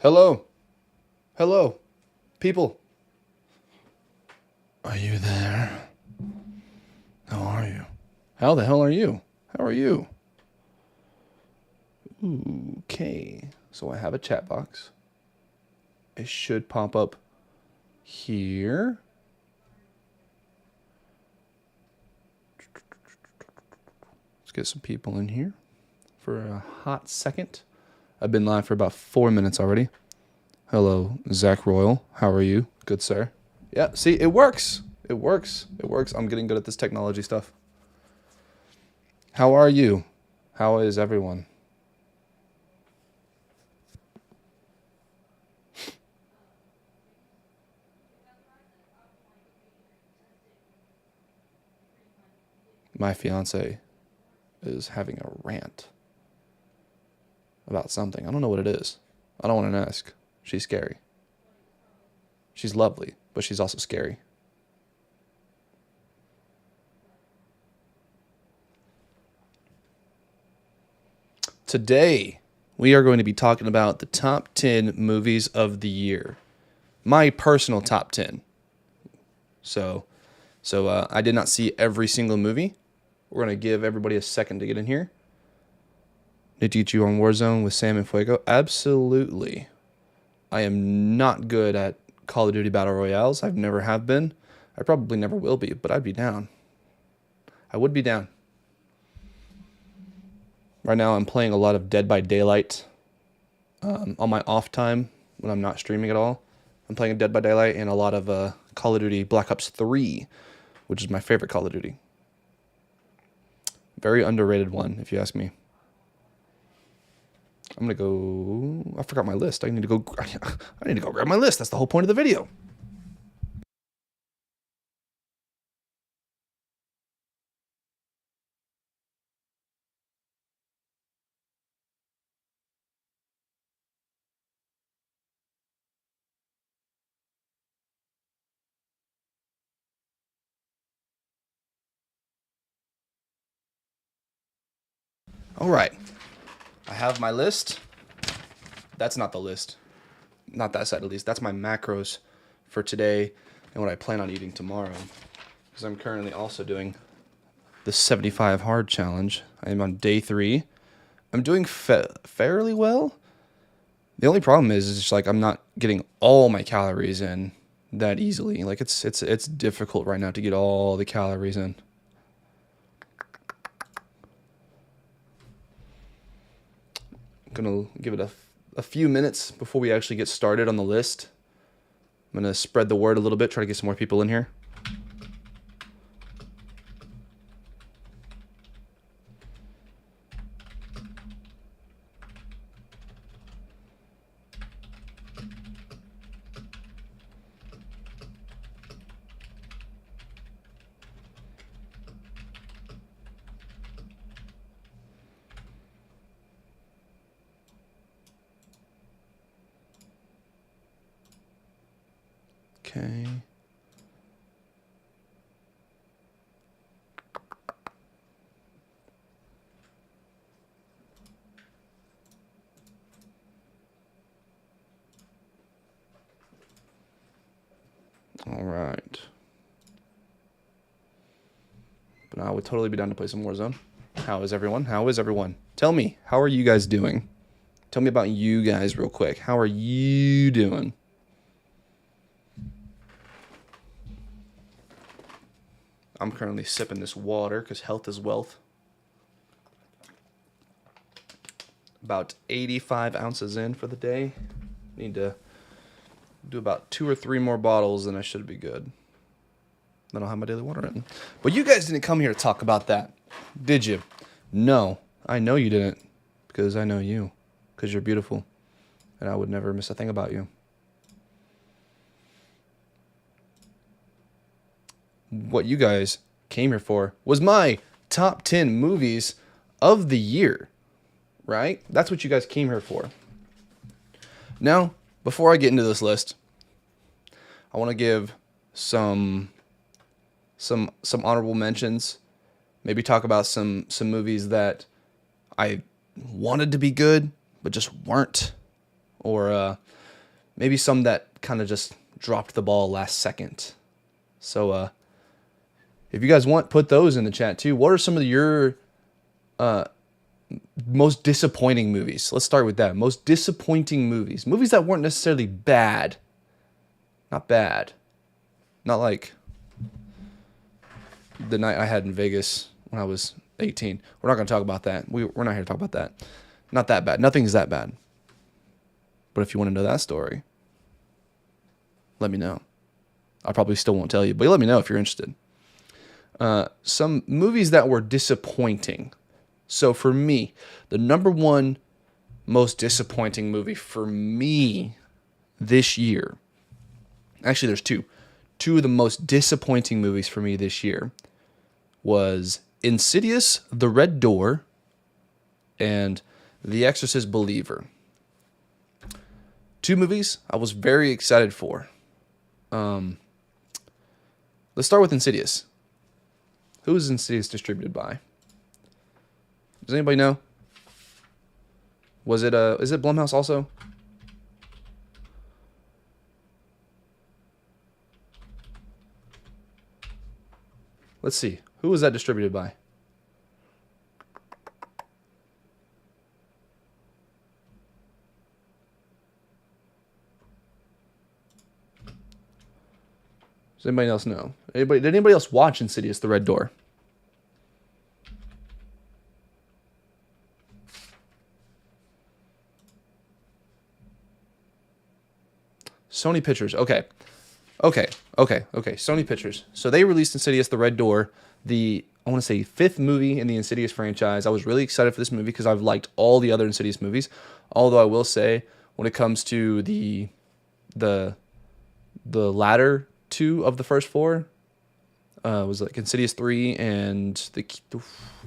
Hello. Hello. People. Are you there? How are you? How the hell are you? How are you? Okay. So I have a chat box. It should pop up here. Let's get some people in here for a hot second. I've been live for about 4 minutes already. Hello, Zach Royal. How are you? Good, sir. Yeah, see, it works. It works. It works. I'm getting good at this technology stuff. How are you? How is everyone? My fiance is having a rant about something. I don't know what it is. I don't want to ask. She's scary. She's lovely, but she's also scary. Today, we are going to be talking about the top 10 movies of the year. My personal top 10. So, I did not see every single movie. We're going to give everybody a second to get in here. Did you get you on Warzone with Sam and Fuego? Absolutely. I am not good at Call of Duty Battle Royales. I've never have been. I probably never will be, but I'd be down. I would be down. Right now, I'm playing a lot of Dead by Daylight on my off time when I'm not streaming at all. I'm playing Dead by Daylight and a lot of Call of Duty Black Ops 3, which is my favorite Call of Duty. Very underrated one, if you ask me. I'm gonna go. I forgot my list. I need to go. I need to go grab my list. That's the whole point of the video. All right. I have my list. That's not the list. Not that side at least. That's my macros for today and what I plan on eating tomorrow. Because I'm currently also doing the 75 hard challenge. I am on day 3. I'm doing fairly well. The only problem is just like I'm not getting all my calories in that easily. Like it's difficult right now to get all the calories in. I'm gonna give it a few minutes before we actually get started on the list. I'm gonna spread the word a little bit, try to get some more people in here. Okay. All right. But I would totally be down to play some Warzone. How is everyone? How is everyone? Tell me, how are you guys doing? Tell me about you guys real quick. How are you doing? I'm currently sipping this water because health is wealth. About 85 ounces in for the day. Need to do about 2 or 3 more bottles and I should be good. Then I'll have my daily water in. But you guys didn't come here to talk about that, did you? No, I know you didn't. Because I know you. Because you're beautiful. And I would never miss a thing about you. What you guys came here for was my top 10 movies of the year. Right? That's what you guys came here for. Now, before I get into this list, I want to give some honorable mentions. Maybe talk about some movies that I wanted to be good but just weren't, or maybe some that kind of just dropped the ball last second. So if you guys want, put those in the chat too. What are some of your most disappointing movies? Let's start with that. Most disappointing movies. Movies that weren't necessarily bad. Not bad. Not like the night I had in Vegas when I was 18. We're not going to talk about that. We're not here to talk about that. Not that bad. Nothing's that bad. But if you want to know that story, let me know. I probably still won't tell you, but let me know if you're interested. Some movies that were disappointing. So for me, the number one most disappointing movie for me this year, actually there's two. Two of the most disappointing movies for me this year was Insidious, The Red Door, and The Exorcist Believer. Two movies I was very excited for. Let's start with Insidious. Who is Insidious distributed by? Does anybody know? Is it Blumhouse also? Let's see. Who was that distributed by? Does anybody else know? Did anybody else watch Insidious: The Red Door? Sony Pictures. Okay. Sony Pictures. So they released Insidious: The Red Door, I want to say 5th movie in the Insidious franchise. I was really excited for this movie because I've liked all the other Insidious movies. Although I will say, when it comes to the latter 2 of the first 4, was like Insidious 3 and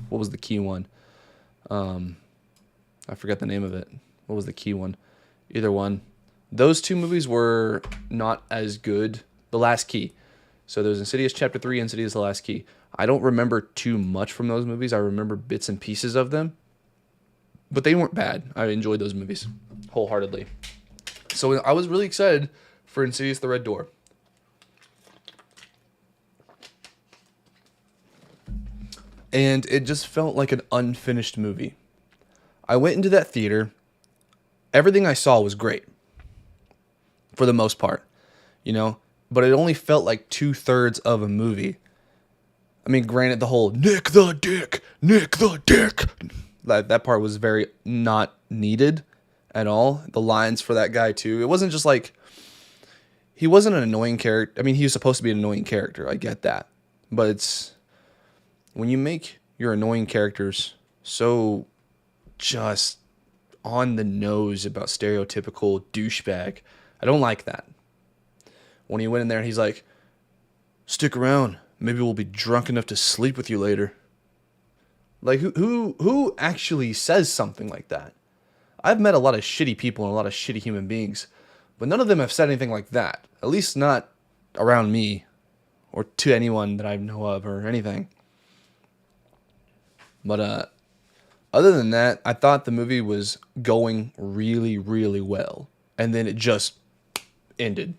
what was the key one? I forgot the name of it. What was the key one? Either one. Those 2 movies were not as good. The Last Key. So there's Insidious Chapter 3, Insidious: The Last Key. I don't remember too much from those movies. I remember bits and pieces of them. But they weren't bad. I enjoyed those movies wholeheartedly. So I was really excited for Insidious: The Red Door. And it just felt like an unfinished movie. I went into that theater. Everything I saw was great. For the most part, but it only felt like 2/3 of a movie. I mean, granted, the whole Nick the Dick, that part was very not needed at all. The lines for that guy too. It wasn't just like, he wasn't an annoying character. I mean, he was supposed to be an annoying character. I get that. But it's, when you make your annoying characters so just on the nose about stereotypical douchebag, I don't like that. When he went in there and he's like, stick around, maybe we'll be drunk enough to sleep with you later. Like, who actually says something like that? I've met a lot of shitty people and a lot of shitty human beings, but none of them have said anything like that. At least not around me or to anyone that I know of or anything. But other than that, I thought the movie was going really, really well. And then it just ended.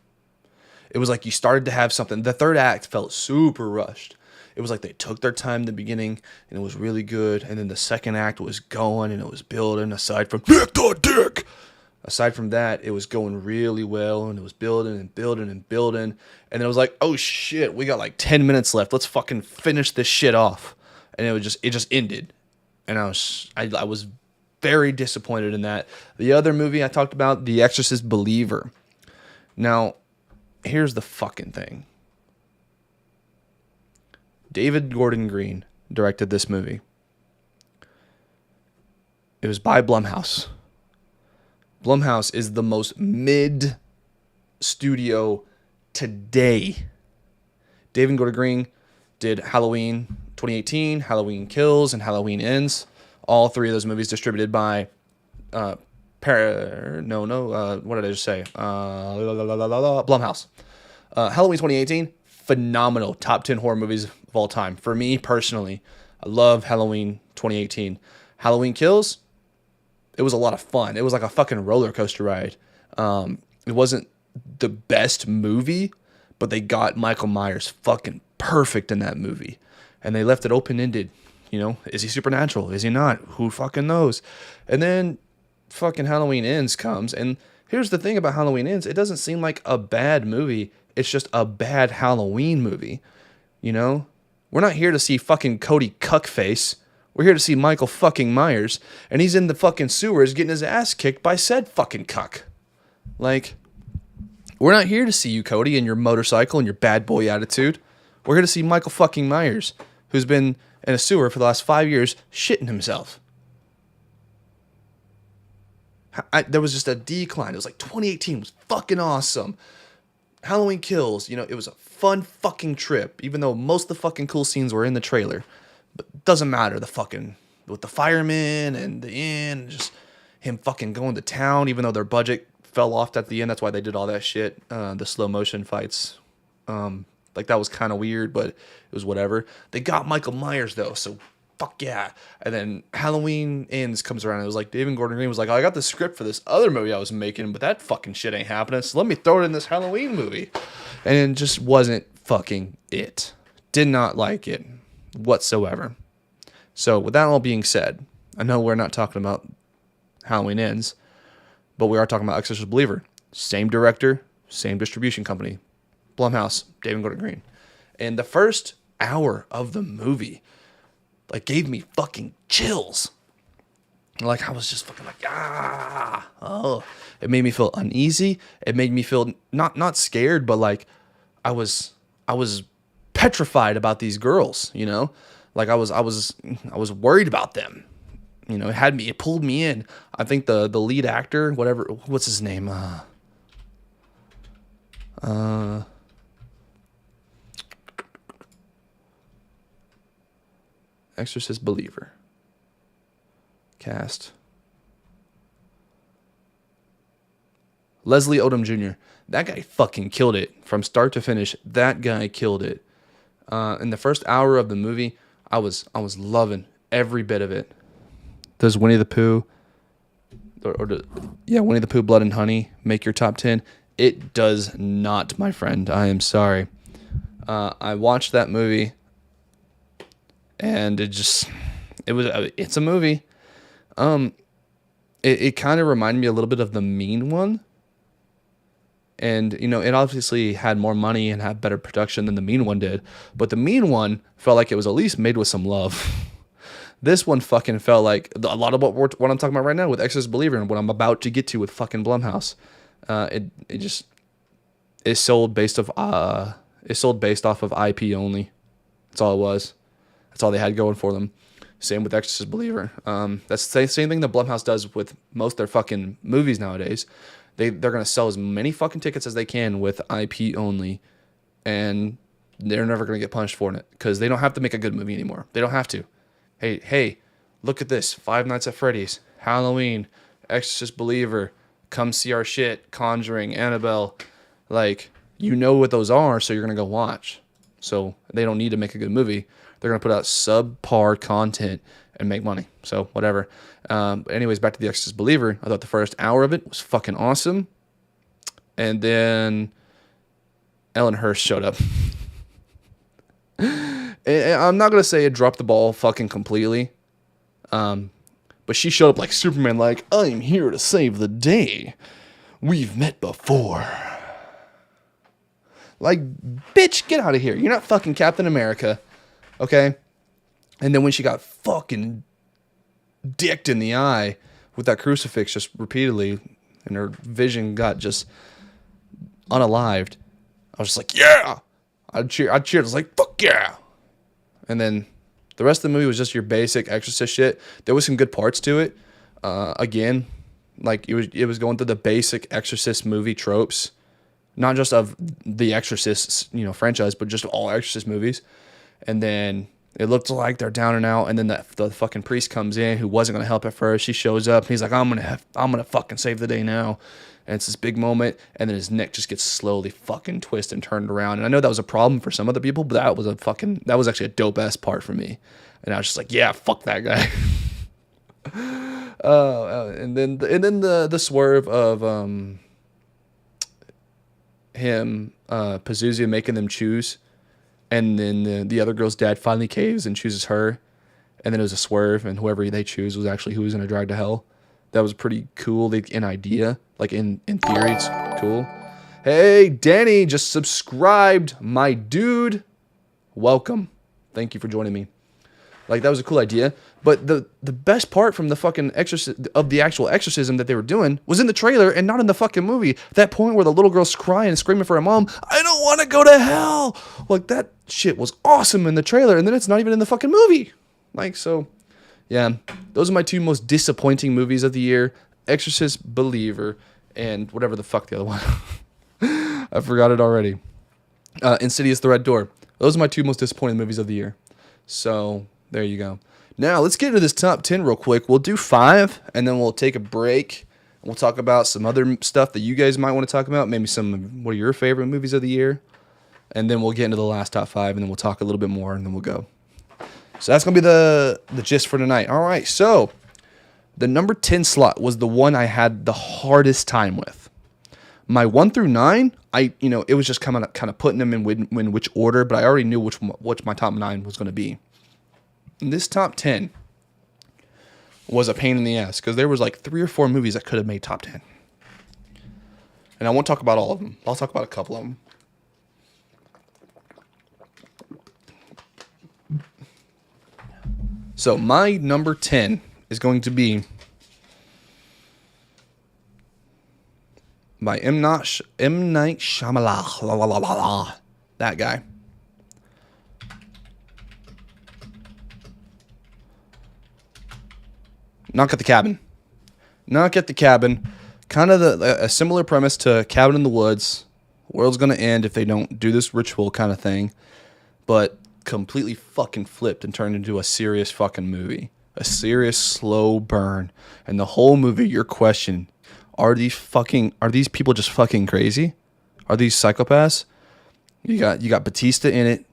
It was like you started to have something. The third act felt super rushed. It was like they took their time in the beginning and it was really good. And then the second act was going and it was building aside from Nick the Dick. Aside from that, it was going really well and it was building and building and building. And then it was like, oh shit, we got like 10 minutes left. Let's fucking finish this shit off. And it just ended. And I was very disappointed in that. The other movie I talked about, The Exorcist Believer. Now, here's the fucking thing. David Gordon Green directed this movie. It was by Blumhouse. Blumhouse is the most mid studio today. David Gordon Green did Halloween 2018, Halloween Kills, and Halloween Ends. All 3 of those movies distributed by what did I just say? Blumhouse. Halloween 2018, phenomenal. Top 10 horror movies of all time. For me personally, I love Halloween 2018. Halloween Kills, it was a lot of fun. It was like a fucking roller coaster ride. It wasn't the best movie, but they got Michael Myers fucking perfect in that movie. And they left it open-ended. You know, is he supernatural? Is he not? Who fucking knows? And then fucking Halloween Ends comes, and here's the thing about Halloween Ends. It doesn't seem like a bad movie. It's just a bad Halloween movie. You know? We're not here to see fucking Cody Cuckface. We're here to see Michael fucking Myers, and he's in the fucking sewers getting his ass kicked by said fucking cuck. Like, we're not here to see you, Cody, and your motorcycle and your bad boy attitude. We're here to see Michael fucking Myers, who's been in a sewer for the last 5 years shitting himself. There was just a decline. It was like 2018 was fucking awesome. Halloween Kills, you know, it was a fun fucking trip, even though most of the fucking cool scenes were in the trailer. But it doesn't matter, the fucking, with the firemen and the inn, just him fucking going to town, even though their budget fell off at the end. That's why they did all that shit, the slow motion fights. Like, that was kind of weird, but it was whatever. They got Michael Myers, though, so fuck yeah. And then Halloween Ends comes around, and it was like, David Gordon Green was like, oh, I got the script for this other movie I was making, but that fucking shit ain't happening, so let me throw it in this Halloween movie. And it just wasn't fucking it. Did not like it whatsoever. So, with that all being said, I know we're not talking about Halloween Ends, but we are talking about Exorcist Believer. Same director, same distribution company. Blumhouse, David Gordon Green. And the first hour of the movie, like, gave me fucking chills. Like, I was just fucking like, oh. It made me feel uneasy. It made me feel not scared, but like I was petrified about these girls, you know? Like, I was worried about them. You know, it pulled me in. I think the lead actor, what's his name? Exorcist Believer. Cast. Leslie Odom Jr. That guy fucking killed it. From start to finish, that guy killed it. In the first hour of the movie, I was loving every bit of it. Does Winnie the Pooh, Winnie the Pooh, Blood and Honey make your top 10? It does not, my friend. I am sorry. I watched that movie, and it's a movie. It kind of reminded me a little bit of The Mean One. And, you know, it obviously had more money and had better production than The Mean One did. But The Mean One felt like it was at least made with some love. This one fucking felt like a lot of what I'm talking about right now with Exorcist Believer and what I'm about to get to with fucking Blumhouse. It sold based off of IP only. That's all it was. That's all they had going for them. Same with Exorcist Believer. That's the same thing that Blumhouse does with most of their fucking movies nowadays. They're going to sell as many fucking tickets as they can with IP only, and they're never going to get punished for it because they don't have to make a good movie anymore. They don't have to. Hey, look at this. Five Nights at Freddy's, Halloween, Exorcist Believer, come see our shit, Conjuring, Annabelle. Like, you know what those are, so you're going to go watch. So they don't need to make a good movie. They're going to put out subpar content and make money. So whatever. But anyways, back to The Exorcist Believer. I thought the first hour of it was fucking awesome. And then Ellen Hurst showed up. And I'm not going to say it dropped the ball fucking completely. But she showed up like Superman, like, I'm here to save the day. We've met before. Like, bitch, get out of here. You're not fucking Captain America. Okay? And then when she got fucking dicked in the eye with that crucifix just repeatedly, and her vision got just unalived, I was just like, yeah! I cheered. I was like, fuck yeah! And then the rest of the movie was just your basic Exorcist shit. There was some good parts to it. Again, like it was going through the basic Exorcist movie tropes, not just of the Exorcist, franchise, but just all Exorcist movies. And then it looked like they're down and out. And then the fucking priest comes in who wasn't gonna help at first. He shows up and he's like, I'm gonna fucking save the day now. And it's this big moment, and then his neck just gets slowly fucking twisted and turned around. And I know that was a problem for some other people, but that was actually a dope ass part for me. And I was just like, yeah, fuck that guy. And then the swerve of him, Pazuzu making them choose, and then the other girl's dad finally caves and chooses her, and then it was a swerve, and whoever they choose was actually who was gonna drag to hell. That was pretty cool. In idea, like in theory, it's cool. Hey, Danny, just subscribed, my dude. Welcome. Thank you for joining me. Like, that was a cool idea. But the best part from the fucking the actual exorcism that they were doing was in the trailer and not in the fucking movie. That point where the little girl's crying and screaming for her mom, I don't want to go to hell. Like, that shit was awesome in the trailer, and then it's not even in the fucking movie. Like, so, yeah. Those are my two most disappointing movies of the year. Exorcist, Believer, and whatever the fuck the other one. I forgot it already. Insidious, The Red Door. Those are my two most disappointing movies of the year. So, there you go. Now, let's get into this top 10 real quick. We'll do 5, and then we'll take a break. And we'll talk about some other stuff that you guys might want to talk about. Maybe some, what are your favorite movies of the year? And then we'll get into the last top 5, and then we'll talk a little bit more, and then we'll go. So that's going to be the gist for tonight. All right, so the number 10 slot was the one I had the hardest time with. My 1 through 9, it was just kind of putting them in which order, but I already knew which my top 9 was going to be. And this top 10 was a pain in the ass because there was like 3 or 4 movies that could have made top 10. And I won't talk about all of them. I'll talk about a couple of them. So my number 10 is going to be by M. Night Shyamalan. That guy. Knock at the Cabin. Knock at the Cabin. Kind of a similar premise to Cabin in the Woods. World's going to end if they don't do this ritual kind of thing. But completely fucking flipped and turned into a serious fucking movie. A serious slow burn. And the whole movie, your question, are these people just fucking crazy? Are these psychopaths? You got Batista in it,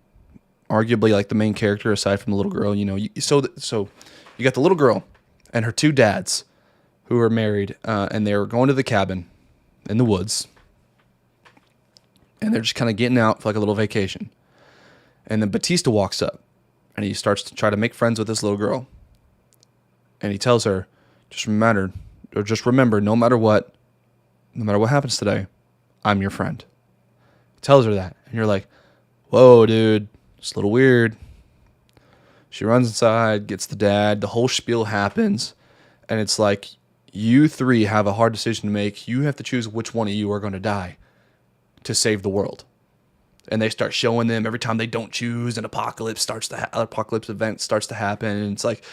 arguably like the main character aside from the little girl. So you got the little girl and her 2 dads who are married, and they're going to the cabin in the woods, and they're just kind of getting out for like a little vacation. And then Batista walks up, and he starts to try to make friends with this little girl, and he tells her, just remember, no matter what happens today, I'm your friend. He tells her that, and you're like, whoa, dude, it's a little weird. She runs inside, gets the dad, the whole spiel happens, and it's like, you 3 have a hard decision to make. You have to choose which one of you are going to die to save the world. And they start showing them every time they don't choose, an apocalypse event starts to happen, and it's like,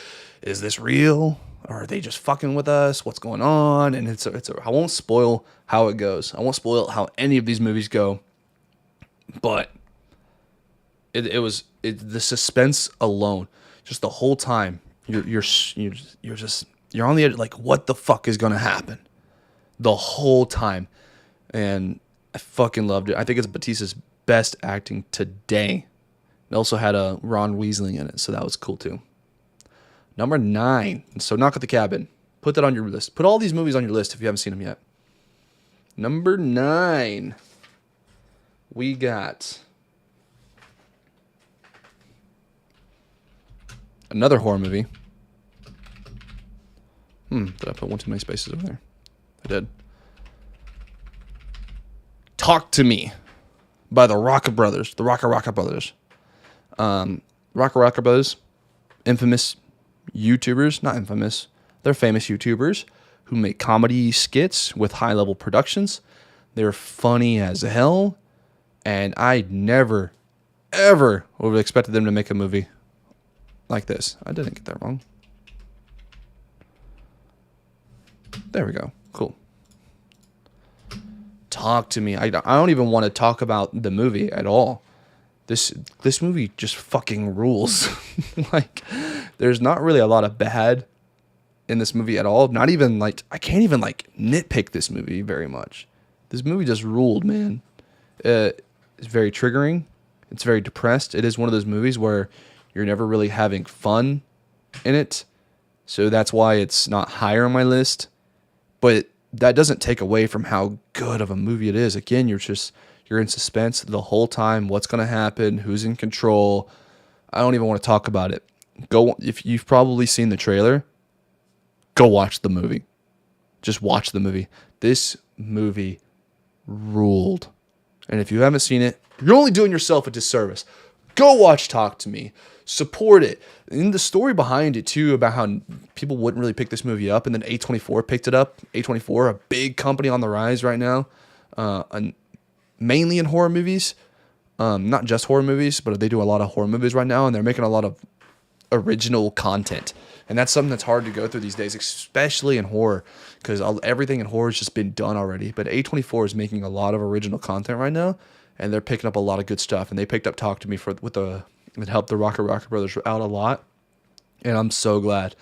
is this real? Or are they just fucking with us? What's going on? And I won't spoil how it goes. I won't spoil how any of these movies go, but the suspense alone, just the whole time, you're on the edge, like, what the fuck is gonna happen, the whole time, and I fucking loved it. I think it's Batista's best acting today. It also had a Ron Weasley in it, so that was cool too. Number 9, so Knock at the Cabin. Put that on your list. Put all these movies on your list if you haven't seen them yet. Number 9, we got another horror movie. Did I put one too many spaces over there? I did. Talk to Me by the Rocka Brothers. The Rocka Brothers. Rocka Brothers, infamous YouTubers, not infamous, they're famous YouTubers who make comedy skits with high-level productions. They're funny as hell, and I never, ever would have expected them to make a movie like this. I didn't get that wrong. There we go. Cool. Talk to Me. I don't even want to talk about the movie at all. This movie just fucking rules. Like, there's not really a lot of bad in this movie at all. Not even like, I can't even like nitpick this movie very much. This movie just ruled, man. It's very triggering. It's very depressed. It is one of those movies where you're never really having fun in it. So that's why it's not higher on my list. But that doesn't take away from how good of a movie it is. Again, you're You're in suspense the whole time. What's going to happen? Who's in control? I don't even want to talk about it. Go, if you've probably seen the trailer, go watch the movie. Just watch the movie. This movie ruled. And if you haven't seen it, you're only doing yourself a disservice. Go watch Talk to Me. Support it. And the story behind it, too, about how people wouldn't really pick this movie up, and then A24 picked it up. A24, a big company on the rise right now, mainly in horror movies. Not just horror movies, but they do a lot of horror movies right now, and they're making a lot of original content. And that's something that's hard to go through these days, especially in horror, because everything in horror has just been done already. But A24 is making a lot of original content right now, and they're picking up a lot of good stuff. And they picked up Talk to Me it helped the Rocket Brothers out a lot, and I'm so glad.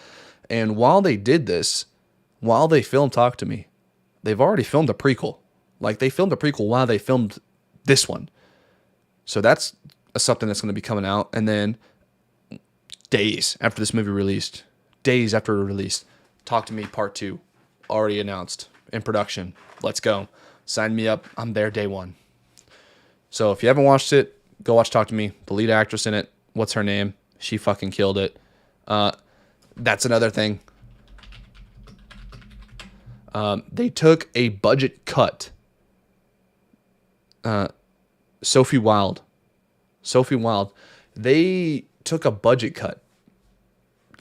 And while they did this, while they filmed Talk to Me, they've already filmed a prequel. Like, they filmed a prequel while they filmed this one. So that's something that's going to be coming out. And then days after this movie released, Talk to Me Part 2 already announced in production. Let's go. Sign me up. I'm there day one. So if you haven't watched it, go watch Talk to Me. The lead actress in it, what's her name? She fucking killed it. That's another thing. They took a budget cut. Sophie Wilde. They took a budget cut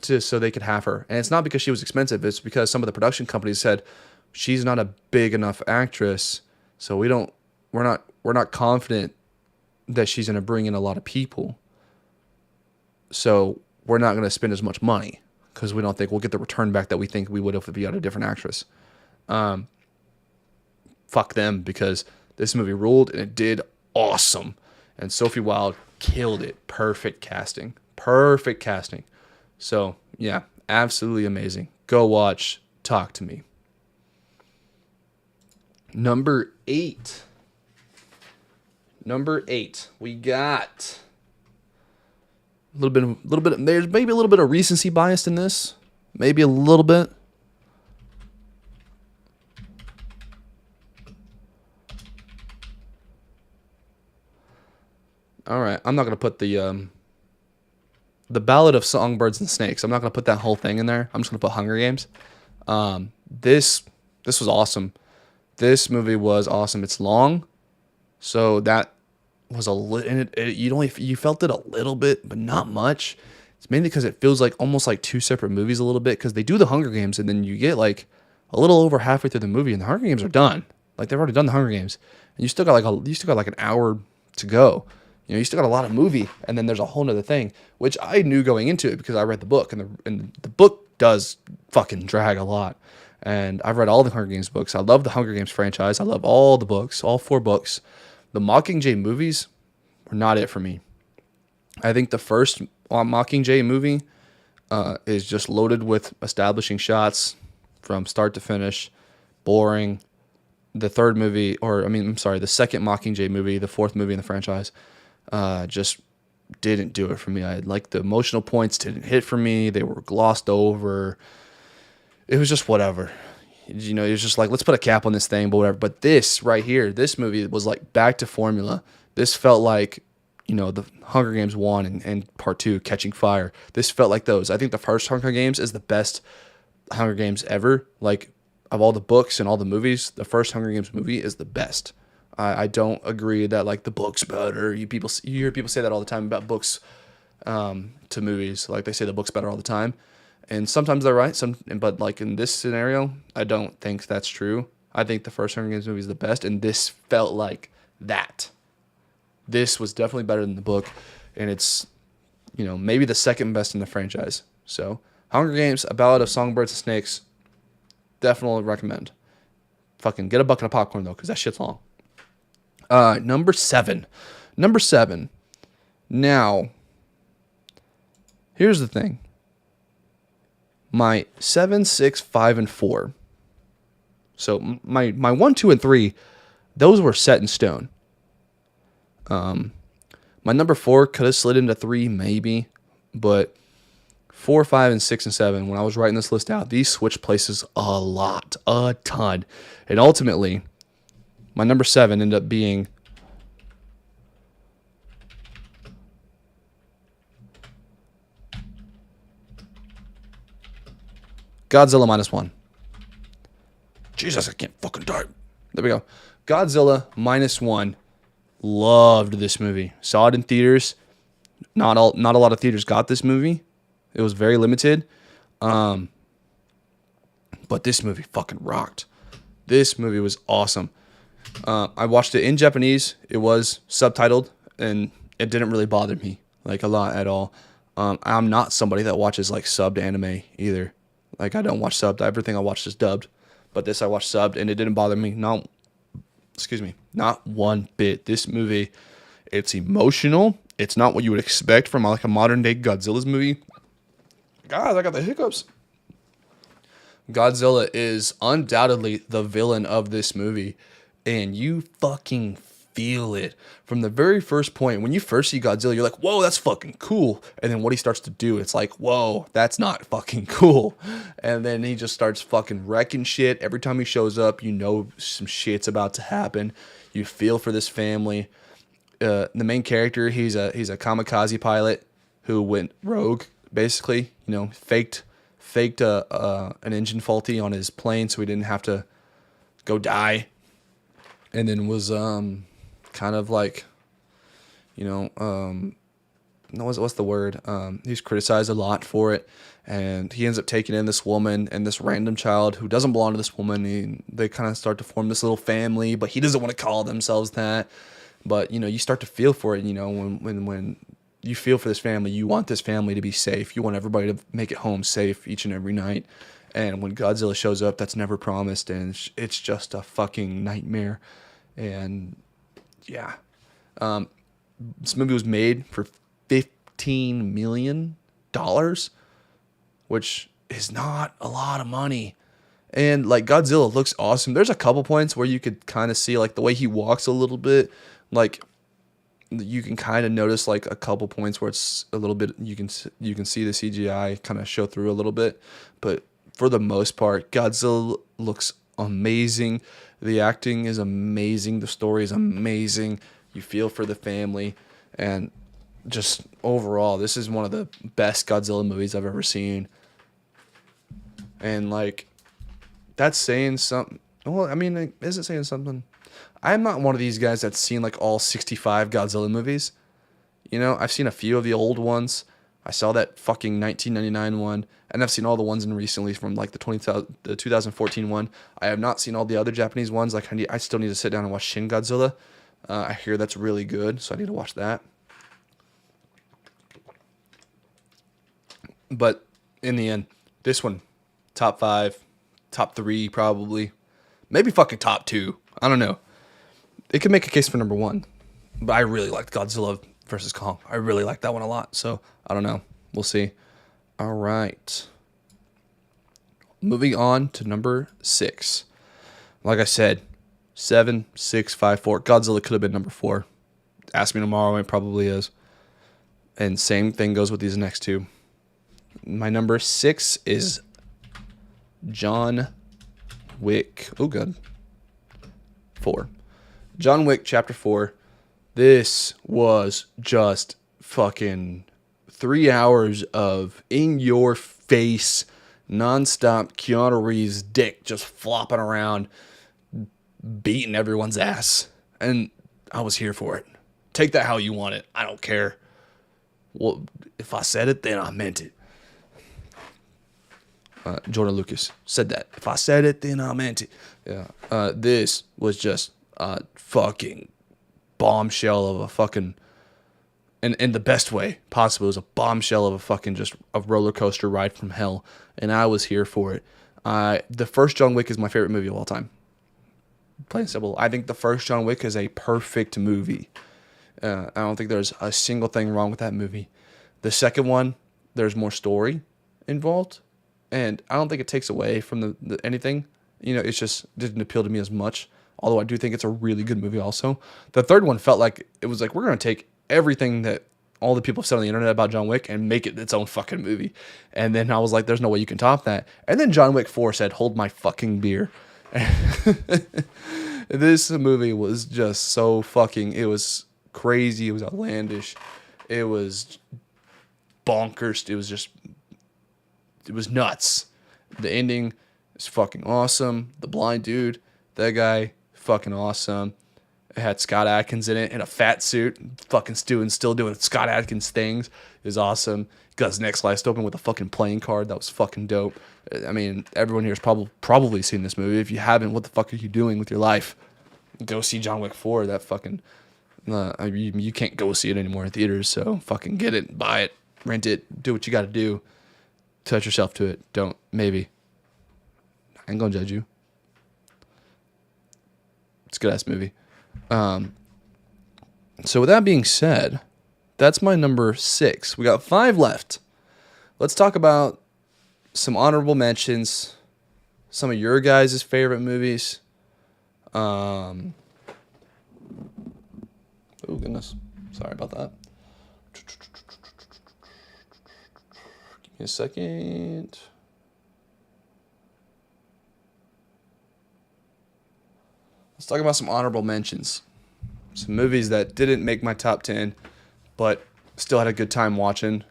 so they could have her. And it's not because she was expensive. It's because some of the production companies said she's not a big enough actress, so we're not confident that she's going to bring in a lot of people. So we're not going to spend as much money because we don't think we'll get the return back that we think we would if we had a different actress. Fuck them, because this movie ruled and it did awesome. And Sophie Wilde killed it. Perfect casting. So, yeah, absolutely amazing. Go watch Talk to Me. Number 8, we got a little bit. There's maybe a little bit of recency bias in this. Maybe a little bit. All right, I'm not gonna put the Ballad of Songbirds and Snakes. I'm not gonna put that whole thing in there. I'm just gonna put Hunger Games. This was awesome. This movie was awesome. It's long, so that was a little. You felt it a little bit, but not much. It's mainly because it feels like almost like two separate movies a little bit, because they do the Hunger Games and then you get like a little over halfway through the movie and the Hunger Games are done. Like, they've already done the Hunger Games, and you still got like an hour to go. You know, you still got a lot of movie, and then there's a whole nother thing, which I knew going into it because I read the book, and the book does fucking drag a lot. And I've read all the Hunger Games books. I love the Hunger Games franchise. I love all the books, all 4 books. The Mockingjay movies were not it for me. I think the first Mockingjay movie is just loaded with establishing shots from start to finish, boring. The second Mockingjay movie, the 4th movie in the franchise, just didn't do it for me. The emotional points didn't hit for me. They were glossed over. It was just whatever. You know, it was just like, let's put a cap on this thing, but whatever. But this right here, this movie was like back to formula. This felt like, you know, the Hunger Games 1 and Part 2, Catching Fire. This felt like those. I think the first Hunger Games is the best Hunger Games ever. Like, of all the books and all the movies, the first Hunger Games movie is the best. I don't agree that like the book's better. You hear people say that all the time about books to movies. Like, they say the book's better all the time, and sometimes they're right. But like in this scenario, I don't think that's true. I think the first Hunger Games movie is the best, and this felt like that. This was definitely better than the book, and it's, you know, maybe the second best in the franchise. So, Hunger Games, A Ballad of Songbirds and Snakes, definitely recommend. Fucking get a bucket of popcorn though, because that shit's long. Number 7. Now, here's the thing. My 7, 6, 5, and 4. So my 1, 2, and 3, those were set in stone. My number 4 could have slid into 3, maybe, but 4, 5, and 6, and 7, when I was writing this list out, these switched places a ton. And ultimately, my number 7 ended up being Godzilla -1. Jesus, I can't fucking type. There we go. Godzilla -1. Loved this movie. Saw it in theaters. Not a lot of theaters got this movie. It was very limited. But this movie fucking rocked. This movie was awesome. I watched it in Japanese. It was subtitled, and it didn't really bother me like a lot at all. I'm not somebody that watches like subbed anime either. Like I don't watch subbed. Everything I watched is dubbed. But this I watched subbed, and it didn't bother me. Not one bit. This movie, it's emotional. It's not what you would expect from like a modern day Godzilla's movie. Guys, I got the hiccups. Godzilla is undoubtedly the villain of this movie, and you fucking feel it from the very first point. When you first see Godzilla, you're like, whoa, that's fucking cool. And then what he starts to do, it's like, whoa, that's not fucking cool. And then he just starts fucking wrecking shit. Every time he shows up, you know some shit's about to happen. You feel for this family. The main character, he's a kamikaze pilot who went rogue, basically. You know, faked an engine faulty on his plane so he didn't have to go die. And then was kind of like, you know, what's the word? He's criticized a lot for it, and he ends up taking in this woman and this random child who doesn't belong to this woman. They kind of start to form this little family, but he doesn't want to call themselves that. But you know, you start to feel for it. You know, when you feel for this family, you want this family to be safe. You want everybody to make it home safe each and every night. And when Godzilla shows up, that's never promised, and it's just a fucking nightmare. And yeah, this movie was made for $15 million, which is not a lot of money. And like Godzilla looks awesome. There's a couple points where you could kind of see like the way he walks a little bit, like you can kind of notice like a couple points where it's a little bit, you can see the CGI kind of show through a little bit, but for the most part, Godzilla looks amazing. The acting is amazing. The story is amazing. You feel for the family, and just overall, this is one of the best Godzilla movies I've ever seen. And like, that's saying something. Well, I mean, is it saying something? I'm not one of these guys that's seen like all 65 Godzilla movies. You know, I've seen a few of the old ones. I saw that fucking 1999 one, and I've seen all the ones in recently from like the 2014 one. I have not seen all the other Japanese ones. Like I still need to sit down and watch Shin Godzilla. I hear that's really good, so I need to watch that. But in the end, this one, top 5, top 3 probably, maybe fucking top 2. I don't know. It could make a case for number 1, but I really liked Godzilla versus Kong. I really liked that one a lot, so I don't know. We'll see. All right. Moving on to number 6. Like I said, 7, 6, 5, 4. Godzilla could have been number 4. Ask me tomorrow, it probably is. And same thing goes with these next two. My number 6 is John Wick. Oh, good. 4. John Wick Chapter 4. This was just fucking 3 hours of in-your-face, nonstop Keanu Reeves' dick just flopping around, beating everyone's ass. And I was here for it. Take that how you want it. I don't care. Well, if I said it, then I meant it. Jordan Lucas said that. If I said it, then I meant it. Yeah. This was just a fucking bombshell of a fucking, in the best way possible. It was a bombshell of a fucking just a roller coaster ride from hell, and I was here for it. The first John Wick is my favorite movie of all time. Plain and simple. I think the first John Wick is a perfect movie. I don't think there's a single thing wrong with that movie. The second one, there's more story involved, and I don't think it takes away from the anything. You know, it just didn't appeal to me as much. Although I do think it's a really good movie also. The third one felt like it was like, we're going to take everything that all the people have said on the internet about John Wick and make it its own fucking movie. And then I was like, there's no way you can top that. And then John Wick 4 said, hold my fucking beer. This movie was just so fucking, it was crazy. It was outlandish. It was bonkers. It was nuts. The ending is fucking awesome. The blind dude, that guy, fucking awesome. It had Scott Adkins in it in a fat suit, fucking still doing Scott Adkins things. Is awesome. Got his neck sliced open with a fucking playing card. That was fucking dope. I mean, everyone here has probably seen this movie. If you haven't, what the fuck are you doing with your life? Go see John Wick 4. That fucking you can't go see it anymore in theaters. So fucking get it, buy it, rent it, do what you got to do. Touch yourself to it. Don't. Maybe. I ain't gonna judge you. It's a good ass movie. So with that being said, that's my number 6. We got 5 left. Let's talk about some honorable mentions. Some of your guys' favorite movies. Oh goodness. Sorry about that. Give me a second. Let's talk about some honorable mentions. Some movies that didn't make my top 10, but still had a good time watching.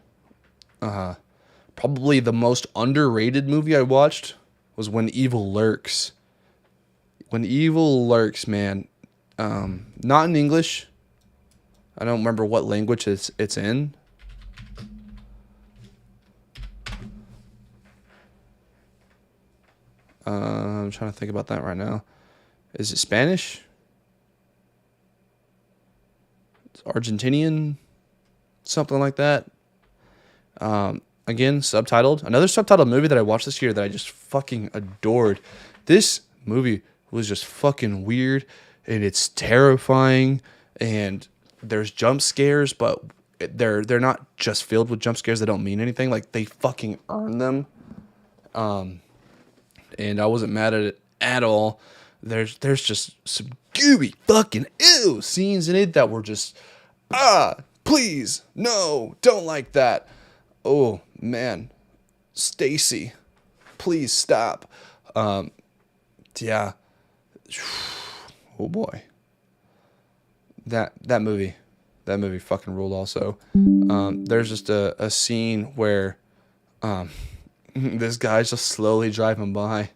Probably the most underrated movie I watched was When Evil Lurks. When Evil Lurks, man. Not in English. I don't remember what language it's in. I'm trying to think about that right now. Is it Spanish? It's Argentinian? Something like that. Again, subtitled. Another subtitled movie that I watched this year that I just fucking adored. This movie was just fucking weird, and it's terrifying, and there's jump scares, but they're not just filled with jump scares that don't mean anything. Like, they fucking earn them. And I wasn't mad at it at all. There's just some gooey fucking ew scenes in it that were just, please, no, don't like that. Oh, man. Stacy, please stop. Yeah. Oh, boy. That movie fucking ruled also. There's just a scene where this guy's just slowly driving by,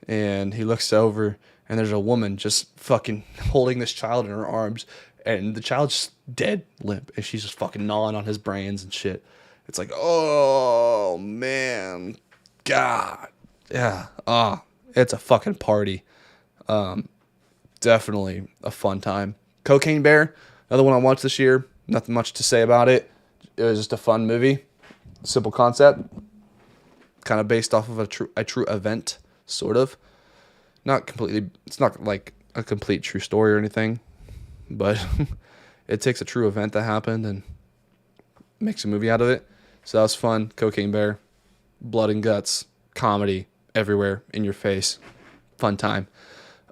and he looks over, and there's a woman just fucking holding this child in her arms, and the child's just dead limp, and she's just fucking gnawing on his brains and shit. It's like, oh, man. God. Yeah. It's a fucking party. Definitely a fun time. Cocaine Bear, another one I watched this year. Nothing much to say about it. It was just a fun movie. Simple concept. Kind of based off of a true event, sort of. Not completely, it's not like a complete true story or anything, but it takes a true event that happened and makes a movie out of it. So that was fun. Cocaine Bear, blood and guts, comedy everywhere in your face. Fun time.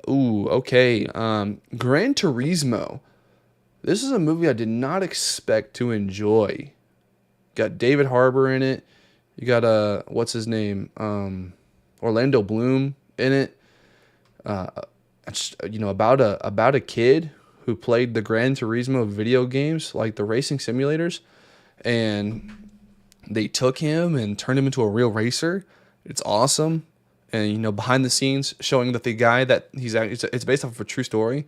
Ooh, okay. Gran Turismo. This is a movie I did not expect to enjoy. Got David Harbour in it. You got what's his name? Orlando Bloom in it. About a kid who played the Gran Turismo video games, like the racing simulators, and they took him and turned him into a real racer. It's awesome. And, behind the scenes showing that the guy that it's based off of a true story,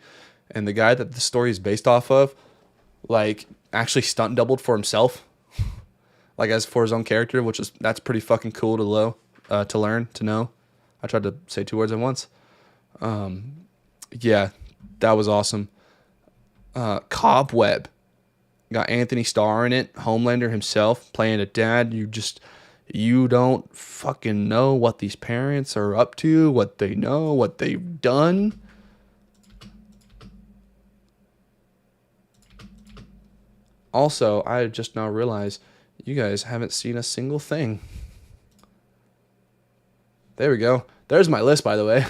and the guy that the story is based off of, like, actually stunt doubled for himself, like, as for his own character, that's pretty fucking cool to learn, to know. I tried to say 2 words at once. Yeah, that was awesome. Cobweb. Got Anthony Starr in it, Homelander himself, playing a dad. You don't fucking know what these parents are up to, what they know, what they've done. Also, I just now realized you guys haven't seen a single thing. There we go. There's my list, by the way.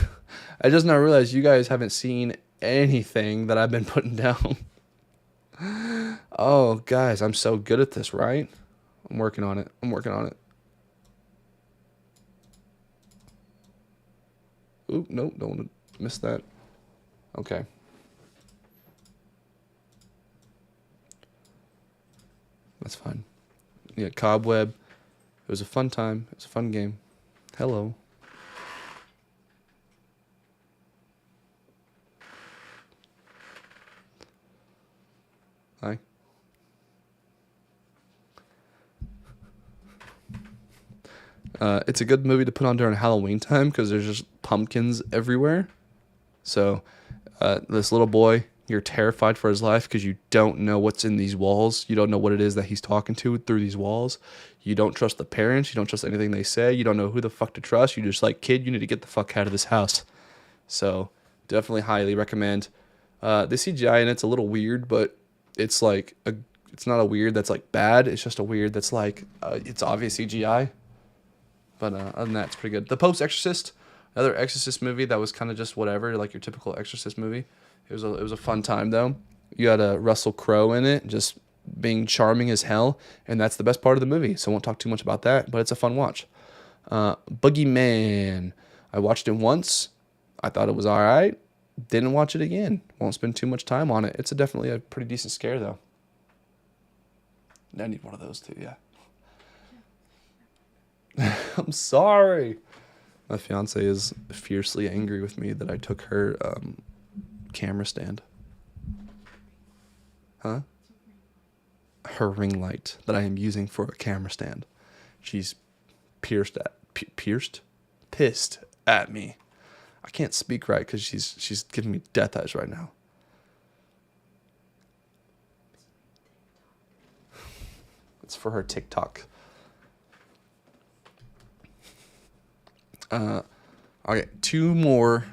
I just now realized you guys haven't seen anything that I've been putting down. Oh, guys, I'm so good at this, right? I'm working on it. Oop, nope, don't want to miss that. Okay. That's fine. Yeah, Cobweb. It was a fun time. It was a fun game. Hello. Hi. It's a good movie to put on during Halloween time because there's just pumpkins everywhere. So this little boy, you're terrified for his life because you don't know what's in these walls. You don't know what it is that he's talking to through these walls. You don't trust the parents. You don't trust anything they say. You don't know who the fuck to trust. You're just like, kid, you need to get the fuck out of this house. So definitely highly recommend. The CGI in it's a little weird, but it's like it's not a weird that's like bad. It's just a weird that's like it's obvious CGI. But other than that, it's pretty good. The Pope's Exorcist, another Exorcist movie that was kind of just whatever, like your typical Exorcist movie. It was a fun time though. You had Russell Crowe in it, just being charming as hell, and that's the best part of the movie. So I won't talk too much about that, but it's a fun watch. Boogeyman, I watched it once. I thought it was all right. Didn't watch it again. Won't spend too much time on it. It's definitely a pretty decent scare though. I need one of those too. Yeah. I'm sorry. My fiance is fiercely angry with me that I took her camera stand. Huh? Her ring light that I am using for a camera stand. She's pissed at me. I can't speak right because she's giving me death eyes right now. It's for her TikTok. Okay, 2 more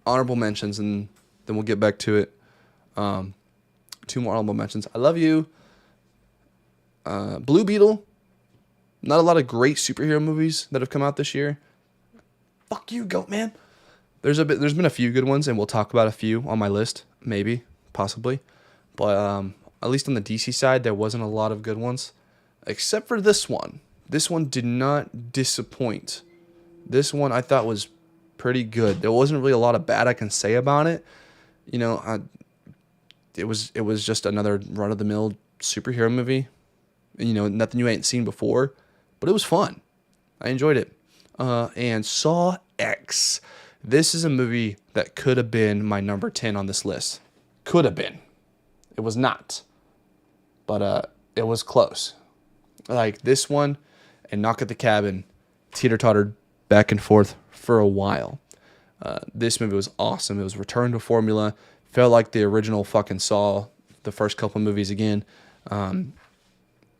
honorable mentions, and then we'll get back to it. 2 more honorable mentions. I love you. Blue Beetle. Not a lot of great superhero movies that have come out this year. Fuck you, Goat Man. There's been a few good ones, and we'll talk about a few on my list, maybe, possibly. But at least on the DC side, there wasn't a lot of good ones, except for this one. This one did not disappoint. This one I thought was pretty good. There wasn't really a lot of bad I can say about it. You know, it was just another run-of-the-mill superhero movie. You know, nothing you ain't seen before, but it was fun. I enjoyed it. And Saw X. This is a movie that could have been my number 10 on this list. Could have been. It was not. But it was close. Like this one and Knock at the Cabin teeter-tottered back and forth for a while. This movie was awesome. It was return to formula. Felt like the original fucking Saw, the first couple movies again.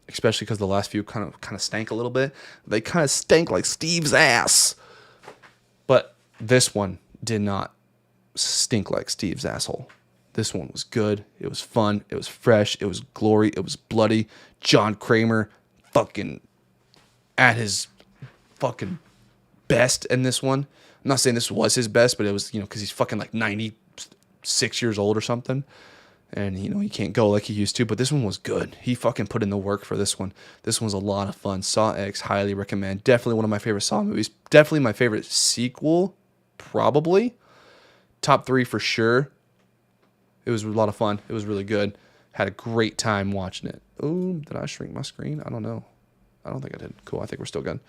Especially because the last few kind of stank a little bit. They kind of stank like Steve's ass. But this one did not stink like Steve's asshole. This one was good. It was fun. It was fresh. It was glory. It was bloody. John Kramer fucking at his fucking best in this one. I'm not saying this was his best, but it was, because he's fucking like 96 years old or something. And, he can't go like he used to. But this one was good. He fucking put in the work for this one. This one was a lot of fun. Saw X, highly recommend. Definitely one of my favorite Saw movies. Definitely my favorite sequel, probably. Top 3 for sure. It was a lot of fun. It was really good. Had a great time watching it. Oh, did I shrink my screen? I don't know. I don't think I did. Cool. I think we're still good.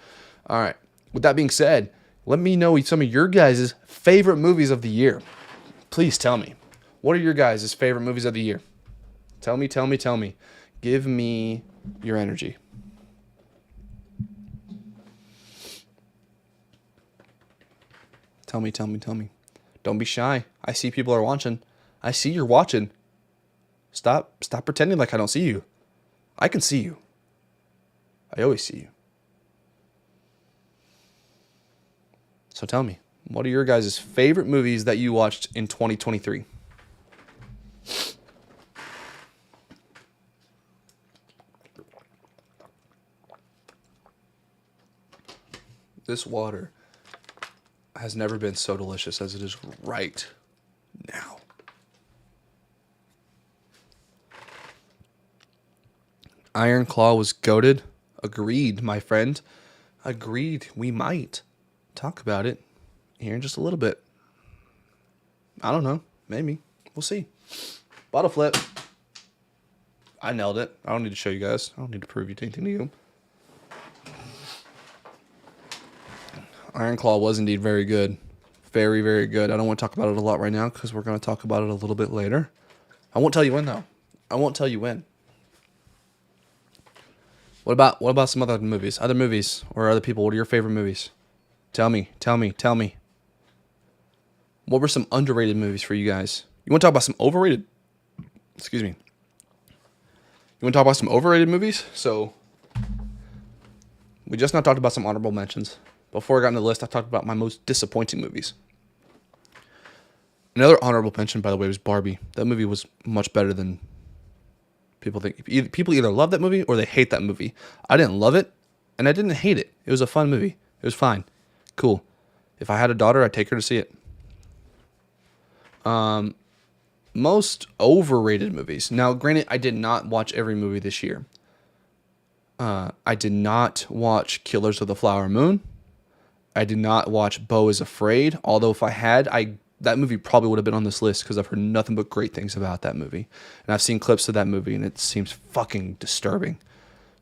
All right. With that being said, let me know some of your guys' favorite movies of the year. Please tell me. What are your guys' favorite movies of the year? Tell me. Give me your energy. Tell me. Don't be shy. I see people are watching. I see you're watching. Stop pretending like I don't see you. I can see you. I always see you. So tell me, what are your guys' favorite movies that you watched in 2023? This water has never been so delicious as it is right now. Iron Claw was goated. Agreed, my friend. Agreed. We might talk about it here in just a little bit. I don't know. Maybe. We'll see. Bottle flip. I nailed it. I don't need to show you guys. I don't need to prove anything to you. Iron Claw was indeed very good. Very, very good. I don't want to talk about it a lot right now because we're going to talk about it a little bit later. I won't tell you when, though. I won't tell you when. What about some other movies? Other movies or other people? What are your favorite movies? Tell me. What were some underrated movies for you guys? You want to talk about some overrated? Excuse me. You want to talk about some overrated movies? So, we just now talked about some honorable mentions. Before I got into the list, I talked about my most disappointing movies. Another honorable mention, by the way, was Barbie. That movie was much better than people think. People either love that movie or they hate that movie. I didn't love it, and I didn't hate it. It was a fun movie. It was fine. Cool. If I had a daughter, I'd take her to see it. Most overrated movies. Now, granted, I did not watch every movie this year. I did not watch Killers of the Flower Moon. I did not watch Beau is Afraid. Although if I had, that movie probably would have been on this list because I've heard nothing but great things about that movie. And I've seen clips of that movie and it seems fucking disturbing.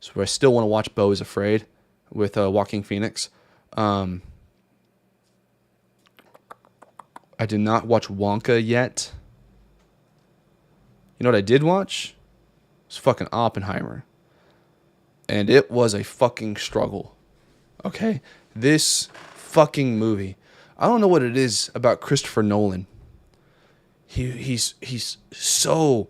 So I still want to watch Beau is Afraid with Joaquin Phoenix. I did not watch Wonka yet. You know what I did watch? It was fucking Oppenheimer. And it was a fucking struggle. Okay? This fucking movie. I don't know what it is about Christopher Nolan. He's so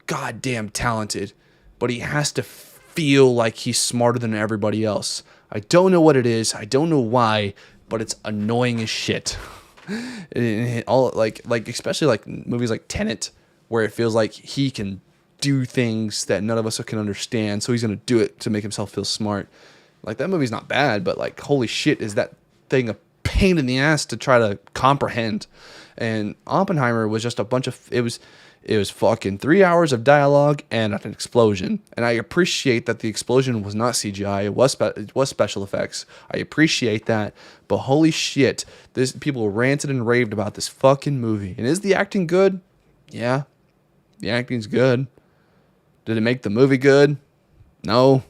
goddamn talented, but he has to feel like he's smarter than everybody else. I don't know what it is. I don't know why, but it's annoying as shit. All like especially like movies like Tenet, where it feels like he can do things that none of us can understand, so he's gonna do it to make himself feel smart. Like, that movie's not bad, but like, holy shit, is that thing a pain in the ass to try to comprehend. And Oppenheimer was just a bunch of it was fucking 3 hours of dialogue and an explosion. And I appreciate that the explosion was not CGI. It was special effects. I appreciate that. But holy shit, people ranted and raved about this fucking movie. And is the acting good? Yeah. The acting's good. Did it make the movie good? No.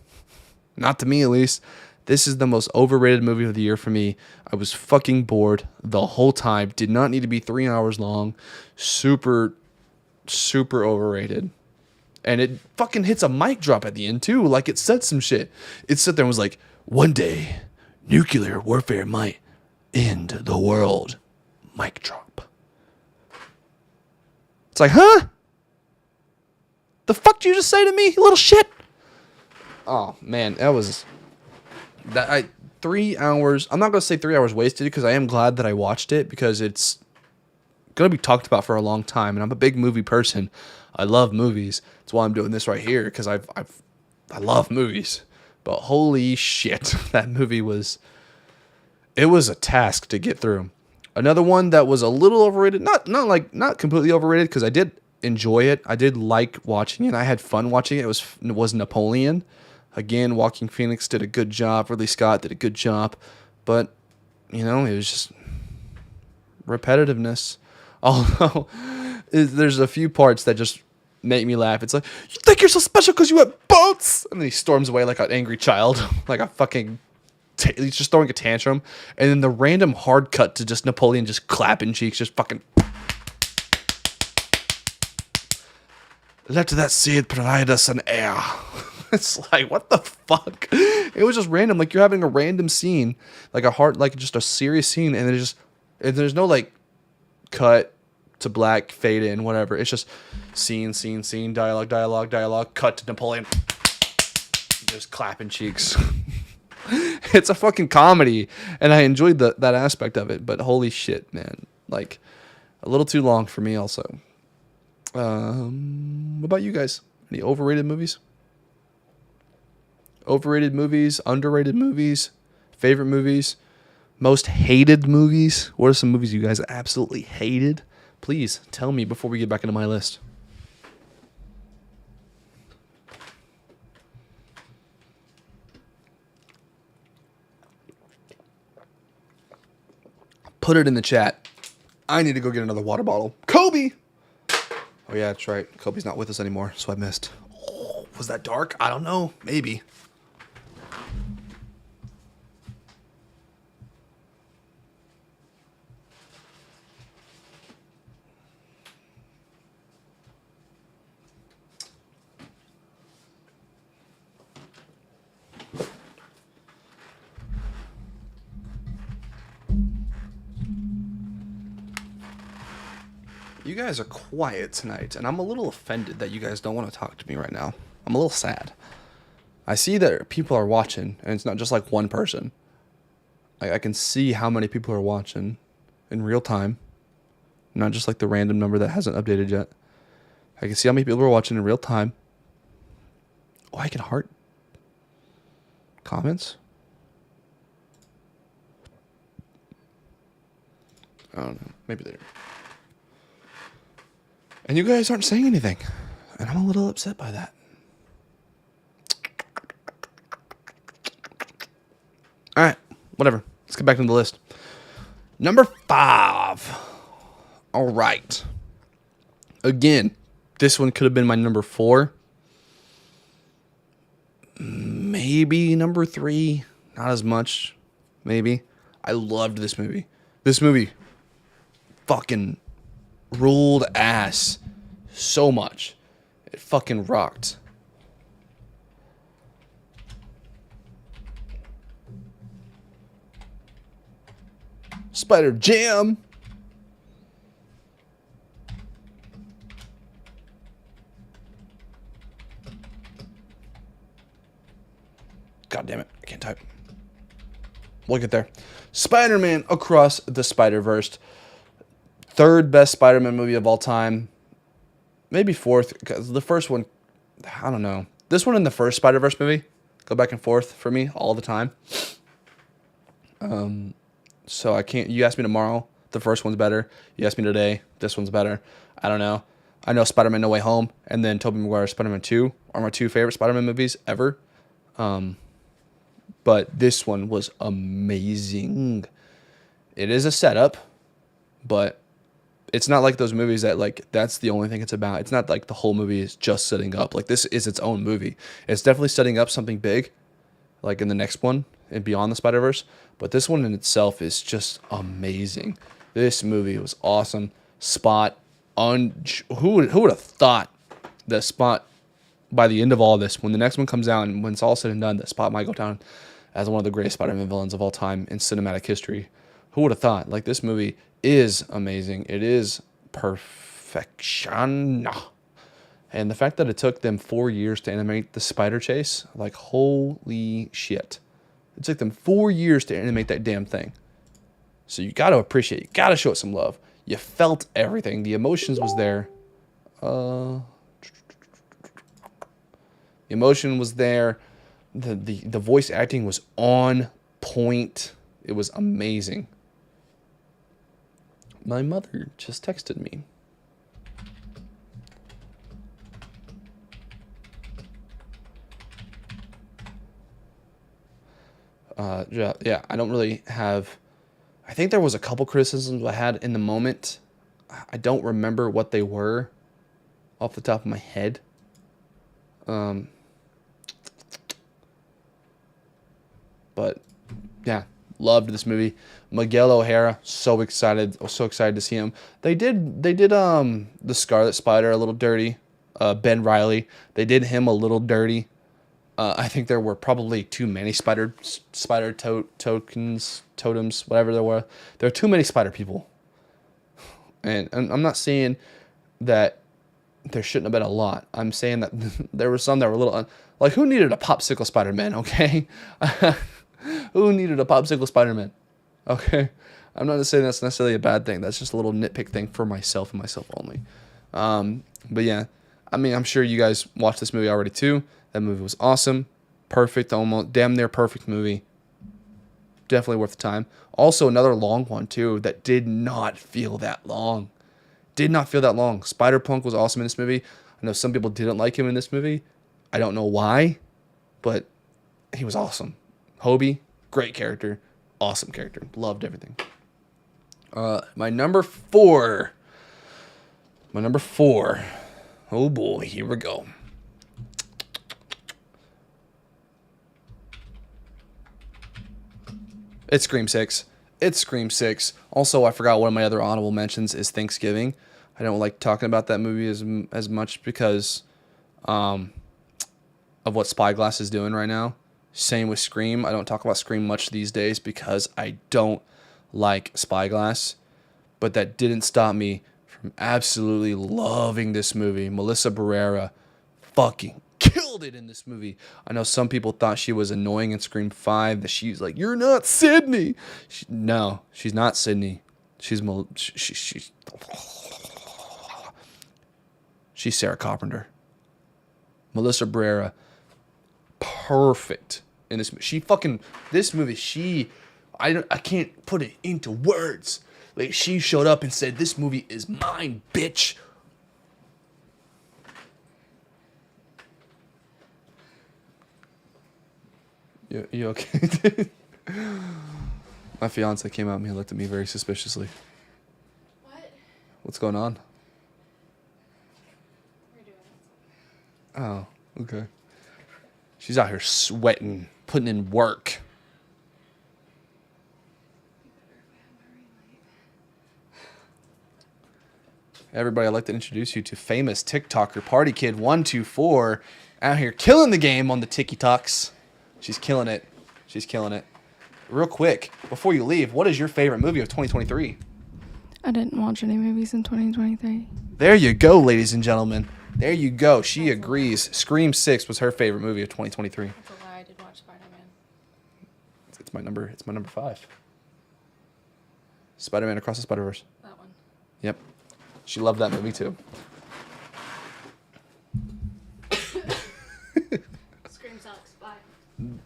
Not to me, at least. This is the most overrated movie of the year for me. I was fucking bored the whole time. Did not need to be 3 hours long. Super, super overrated. And it fucking hits a mic drop at the end, too. Like, it said some shit. It sat there and was like, one day, nuclear warfare might end the world. Mic drop. It's like, huh? The fuck did you just say to me, you little shit? Oh, man, that was... 3 hours. I'm not going to say 3 hours wasted because I am glad that I watched it because it's going to be talked about for a long time. And I'm a big movie person. I love movies. That's why I'm doing this right here because I love movies. But holy shit, that movie was a task to get through. Another one that was a little overrated, not completely overrated because I did enjoy it. I did like watching it. I had fun watching it. It was Napoleon. Again, Joaquin Phoenix did a good job. Ridley Scott did a good job. But, it was just repetitiveness. Although, there's a few parts that just make me laugh. It's like, you think you're so special because you have boats? And then he storms away like an angry child. Like a fucking... he's just throwing a tantrum. And then the random hard cut to just Napoleon just clapping cheeks. Just fucking... Let that seed provide us an heir. It's like, what the fuck? It was just random. Like, you're having a random scene, just a serious scene, and there's no like cut to black, fade in, whatever. It's just scene, dialogue, cut to Napoleon, just clapping cheeks. It's a fucking comedy, and I enjoyed that aspect of it. But holy shit, man! Like, a little too long for me, also. What about you guys? Any overrated movies? Overrated movies, underrated movies, favorite movies, most hated movies. What are some movies you guys absolutely hated? Please tell me before we get back into my list. Put it in the chat. I need to go get another water bottle. Kobe! Oh yeah, that's right. Kobe's not with us anymore, so I missed. Oh, was that dark? I don't know. Maybe. You guys are quiet tonight, and I'm a little offended that you guys don't want to talk to me right now. I'm a little sad. I see that people are watching, and it's not just like one person. I can see how many people are watching in real time, not just like the random number that hasn't updated yet. I can see how many people are watching in real time. Oh, I can heart comments. I don't know. Maybe they're. And you guys aren't saying anything. And I'm a little upset by that. All right. Whatever. Let's get back to the list. Number 5. All right. Again, this one could have been my number 4. Maybe number 3. Not as much. Maybe. I loved this movie. This movie fucking ruled ass so much. It fucking rocked. Spider Jam. God damn it. I can't type. We'll get there. Spider-Man Across the Spider-Verse. 3rd best Spider-Man movie of all time. Maybe 4th, because the first one, I don't know. This one and the first Spider-Verse movie go back and forth for me all the time. So I can't, you ask me tomorrow, the first one's better. You ask me today, this one's better. I don't know. I know Spider-Man No Way Home and then Tobey Maguire's Spider-Man 2 are my 2 favorite Spider-Man movies ever. But this one was amazing. It is a setup, but it's not like those movies that like that's the only thing it's about. It's not like the whole movie is just setting up. Like this is its own movie. It's definitely setting up something big, like in the next one and Beyond the Spider-Verse. But this one in itself is just amazing. This movie was awesome. Spot on. Who would have thought that Spot by the end of all this, when the next one comes out and when it's all said and done, that Spot might go down as one of the greatest Spider-Man villains of all time in cinematic history. Who would have thought? Like this movie is amazing. It is perfection. And the fact that it took them 4 years to animate the spider chase, like holy shit. It took them 4 years to animate that damn thing. So you got to appreciate it. You got to show it some love. You felt everything. The emotions was there. The emotion was there. The voice acting was on point. It was amazing. My mother just texted me. Yeah, I don't really have... I think there was a couple criticisms I had in the moment. I don't remember what they were off the top of my head. But yeah, loved this movie. Miguel O'Hara, so excited to see him. They did the Scarlet Spider a little dirty. Ben Reilly, they did him a little dirty. I think there were probably too many spider totems, whatever there were. There are too many spider people. And I'm not saying that there shouldn't have been a lot. I'm saying that there were some that were a little... like, who needed a popsicle Spider-Man, okay? Who needed a popsicle Spider-Man? Okay? I'm not saying that's necessarily a bad thing. That's just a little nitpick thing for myself and myself only. But yeah, I mean, I'm sure you guys watched this movie already too. That movie was awesome. Perfect, almost damn near perfect movie. Definitely worth the time. Also, another long one too that did not feel that long. Did not feel that long. Spider-Punk was awesome in this movie. I know some people didn't like him in this movie. I don't know why, but he was awesome. Hobie, great character. Awesome character. Loved everything. My number 4. Oh boy, here we go. It's Scream 6. Also, I forgot one of my other honorable mentions is Thanksgiving. I don't like talking about that movie as much because of what Spyglass is doing right now. Same with Scream. I don't talk about Scream much these days because I don't like Spyglass. But that didn't stop me from absolutely loving this movie. Melissa Barrera fucking killed it in this movie. I know some people thought she was annoying in Scream 5, that she's like, "You're not Sydney." No, she's not Sydney. She's Sarah Carpenter. Melissa Barrera, perfect in this. This movie. I can't put it into words. Like, she showed up and said, "This movie is mine, bitch." You okay? My fiance came out and he looked at me very suspiciously. What? What's going on? We're doing it. Oh, okay. She's out here sweating, putting in work. Everybody, I'd like to introduce you to famous TikToker Party Kid 124, out here killing the game on the TikToks. She's killing it. She's killing it. Real quick, before you leave, what is your favorite movie of 2023? I didn't watch any movies in 2023. There you go, ladies and gentlemen. There you go. She agrees. Scream 6 was her favorite movie of 2023. That's a lie. I did watch Spider-Man. It's my number 5. Spider-Man Across the Spider-Verse. That one. Yep. She loved that movie too. Scream sucks. Bye.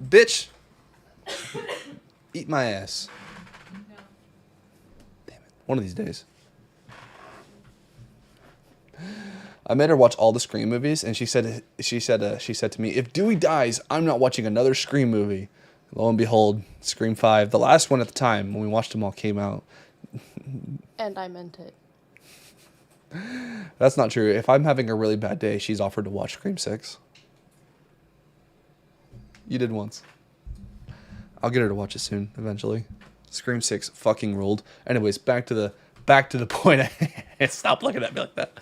Bitch. Eat my ass. No. Damn it. One of these days. I made her watch all the Scream movies, and she said to me, "If Dewey dies, I'm not watching another Scream movie." Lo and behold, Scream 5, the last one at the time when we watched them all, came out. And I meant it. That's not true. If I'm having a really bad day, she's offered to watch Scream 6. You did once. I'll get her to watch it soon, eventually. Scream 6 fucking ruled. Anyways, back to the point at hand. Stop looking at me like that.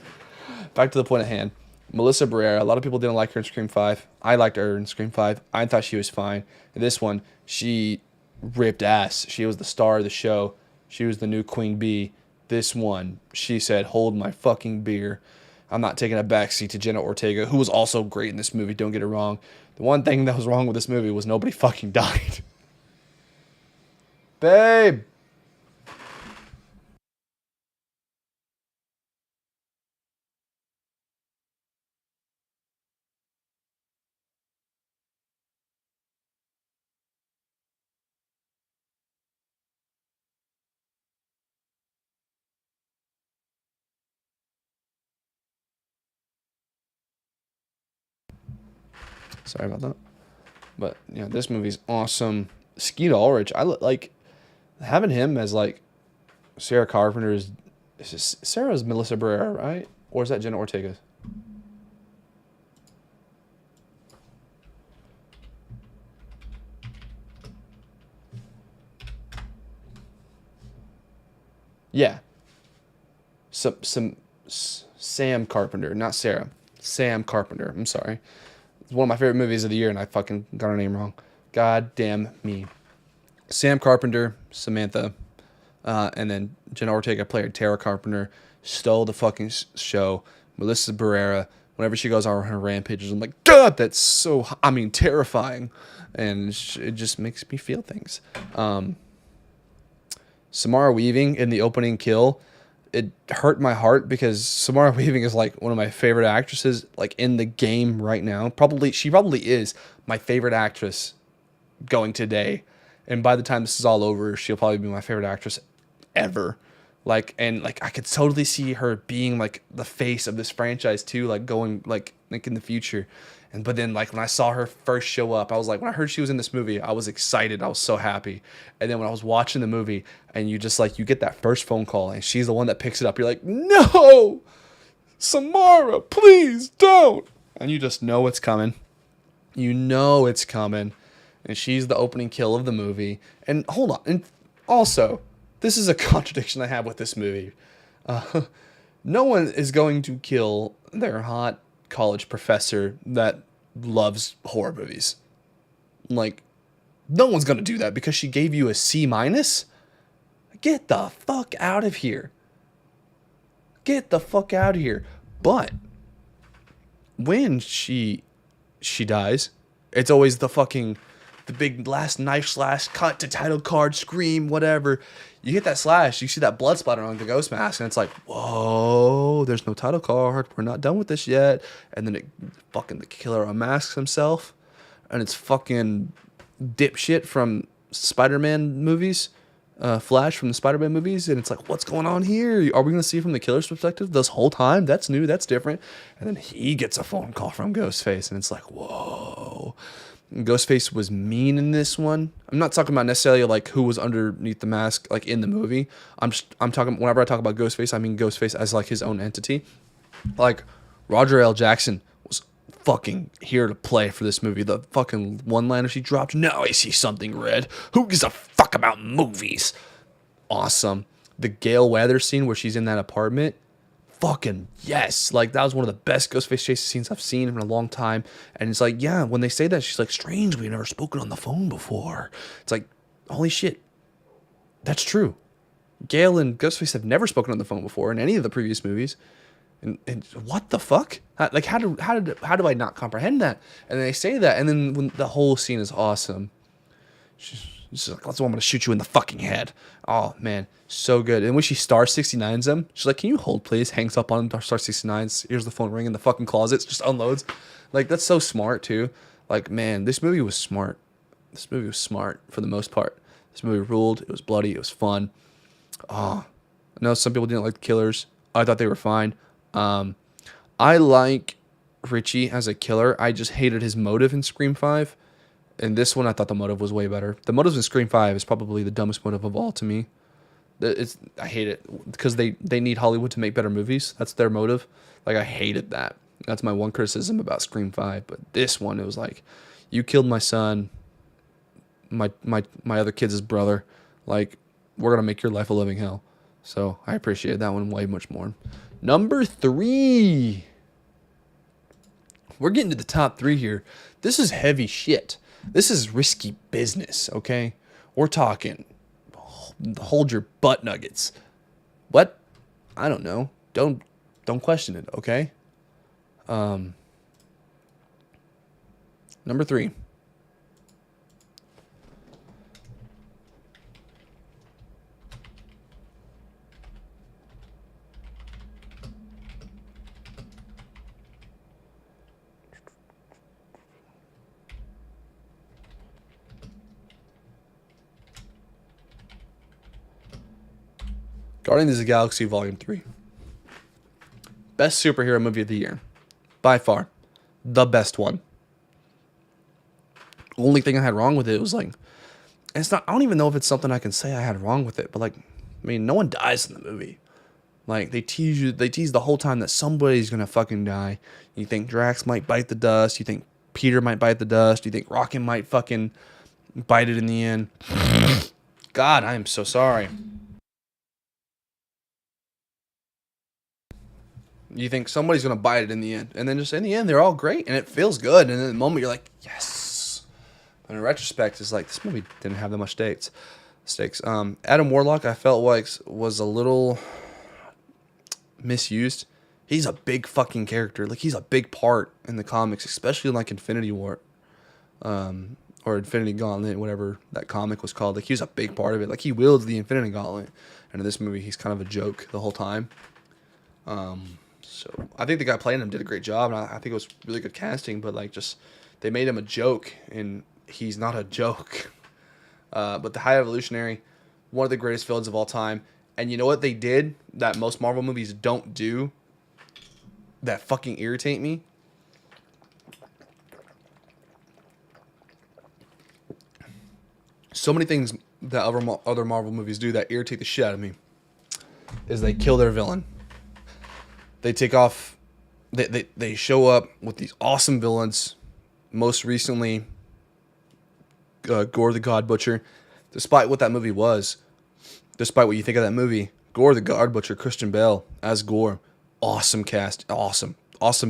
Back to the point at hand. Melissa Barrera, a lot of people didn't like her in Scream 5. I liked her in Scream 5. I thought she was fine. In this one, she ripped ass. She was the star of the show. She was the new Queen Bee. This one, she said, "Hold my fucking beer." I'm not taking a backseat to Jenna Ortega, who was also great in this movie, don't get it wrong. The one thing that was wrong with this movie was nobody fucking died. Babe! Sorry about that. But yeah, this movie's awesome. Skeet Ulrich, like having him as like Sarah Carpenter's. Sarah's Melissa Barrera, right? Or is that Jenna Ortega? Yeah. Sam Carpenter, not Sarah. Sam Carpenter. I'm sorry. It's one of my favorite movies of the year, and I fucking got her name wrong. God damn me. Sam Carpenter, Samantha, and then Jenna Ortega played Tara Carpenter, stole the fucking show. Melissa Barrera, whenever she goes on her rampages, I'm like, God, that's so, terrifying. And it just makes me feel things. Samara Weaving in the opening kill, it hurt my heart because Samara Weaving is like one of my favorite actresses like in the game right now. She probably is my favorite actress going today. And by the time this is all over, she'll probably be my favorite actress ever. I could totally see her being like the face of this franchise too, like going like in the future. But then like when I saw her first show up, I was like, when I heard she was in this movie, I was excited. I was so happy. And then when I was watching the movie and you get that first phone call and she's the one that picks it up, you're like, no, Samara, please don't. And you just know it's coming. You know it's coming. And she's the opening kill of the movie. And hold on. And also, this is a contradiction I have with this movie. No one is going to kill their hot college professor that loves horror movies. Like, no one's going to do that because she gave you a C-. Get the fuck out of here. get the fuck out of here. But when she dies, it's always the big last knife slash, cut to title card, scream, whatever. You hit that slash, you see that blood splatter on the ghost mask, and it's like, whoa, there's no title card. We're not done with this yet. And then the killer unmasks himself, and it's fucking dipshit from Spider-Man movies, Flash from the Spider-Man movies, and it's like, what's going on here? Are we gonna see from the killer's perspective this whole time? That's new, that's different. And then he gets a phone call from Ghostface, and it's like, whoa. Ghostface was mean in this one. I'm not talking about necessarily like who was underneath the mask like in the movie. I'm talking, whenever I talk about Ghostface, I mean Ghostface as like his own entity. Like Roger L. Jackson was fucking here to play for this movie. The fucking one-liner she dropped, now I see something red. Who gives a fuck about movies? Awesome. The Gale Weathers scene where she's in that apartment, fucking yes. Like, that was one of the best Ghostface chase scenes I've seen in a long time. And it's like, yeah, when they say that, she's like, strange, we've never spoken on the phone before. It's like, holy shit, that's true. Gale and Ghostface have never spoken on the phone before in any of the previous movies. And what the fuck? How do I not comprehend that? And they say that, and then when the whole scene is awesome. She's like, I'm gonna shoot you in the fucking head. Oh man, so good. And when she star 69s them, she's like, can you hold please? Hangs up on star 69s. Here's the phone ring in the fucking closet. Just unloads. Like, that's so smart too. Like, man, this movie was smart. This movie was smart for the most part. This movie ruled. It was bloody. It was fun. Oh, I know some people didn't like the killers. I thought they were fine. I like Richie as a killer. I just hated his motive in Scream 5. In this one, I thought the motive was way better. The motives in Scream 5 is probably the dumbest motive of all to me. I hate it because they need Hollywood to make better movies. That's their motive. Like, I hated that. That's my one criticism about Scream 5. But this one, it was like, you killed my son, my other kid's brother. Like, we're gonna make your life a living hell. So I appreciate that one way much more. Number 3. We're getting to the top 3 here. This is heavy shit. This is risky business, okay? We're talking hold your butt nuggets. What? I don't know. Don't question it, okay? Number 3. Guardians of the Galaxy Volume 3. Best superhero movie of the year. By far. The best one. Only thing I had wrong with it was like, it's not, I don't even know if it's something I can say I had wrong with it, but like, I mean, no one dies in the movie. Like, they tease the whole time that somebody's gonna fucking die. You think Drax might bite the dust, you think Peter might bite the dust, you think Rocket might fucking bite it in the end. God, I am so sorry. You think somebody's going to bite it in the end. And then just in the end, they're all great. And it feels good. And in the moment, you're like, yes. But in retrospect, it's like, this movie didn't have that much stakes. Adam Warlock, I felt like, was a little misused. He's a big fucking character. Like, he's a big part in the comics, especially in, like, Infinity War. Or Infinity Gauntlet, whatever that comic was called. Like, he was a big part of it. Like, he wields the Infinity Gauntlet. And in this movie, he's kind of a joke the whole time. So I think the guy playing him did a great job, and I think it was really good casting. But like, just they made him a joke, and he's not a joke. But the High Evolutionary, one of the greatest villains of all time. And you know what they did that most Marvel movies don't do? That fucking irritate me. So many things that other Marvel movies do that irritate the shit out of me is they kill their villain. They take off, they show up with these awesome villains. Most recently, Gore the God Butcher. Despite what that movie was, despite what you think of that movie, Gore the God Butcher, Christian Bale as Gore, awesome cast, awesome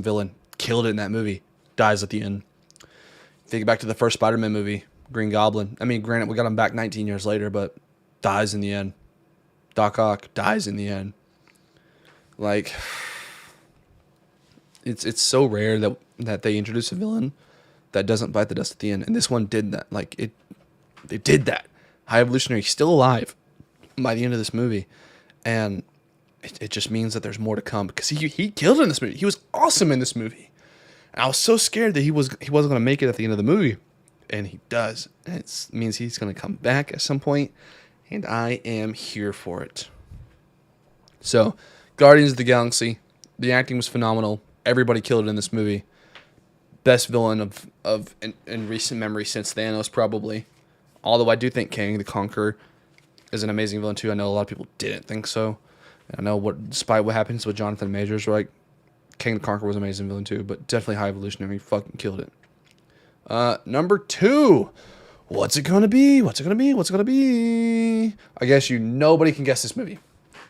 villain, killed it in that movie, dies at the end. Think back to the first Spider-Man movie, Green Goblin. I mean, granted, we got him back 19 years later, but dies in the end. Doc Ock dies in the end. Like, it's so rare that they introduce a villain that doesn't bite the dust at the end, and this one did that. Like it did that. High Evolutionary still alive by the end of this movie, and it just means that there's more to come because he killed it in this movie. He was awesome in this movie. And I was so scared that he wasn't going to make it at the end of the movie, and he does. And it means he's going to come back at some point, and I am here for it. So, Guardians of the Galaxy, the acting was phenomenal. Everybody killed it in this movie. Best villain in recent memory since Thanos, probably. Although I do think Kang the Conqueror is an amazing villain too. I know a lot of people didn't think so. I know despite what happens with Jonathan Majors, like Kang the Conqueror was an amazing villain too, but definitely High Evolutionary fucking killed it. Number 2. What's it gonna be? What's it gonna be? What's it gonna be? I guess nobody can guess this movie.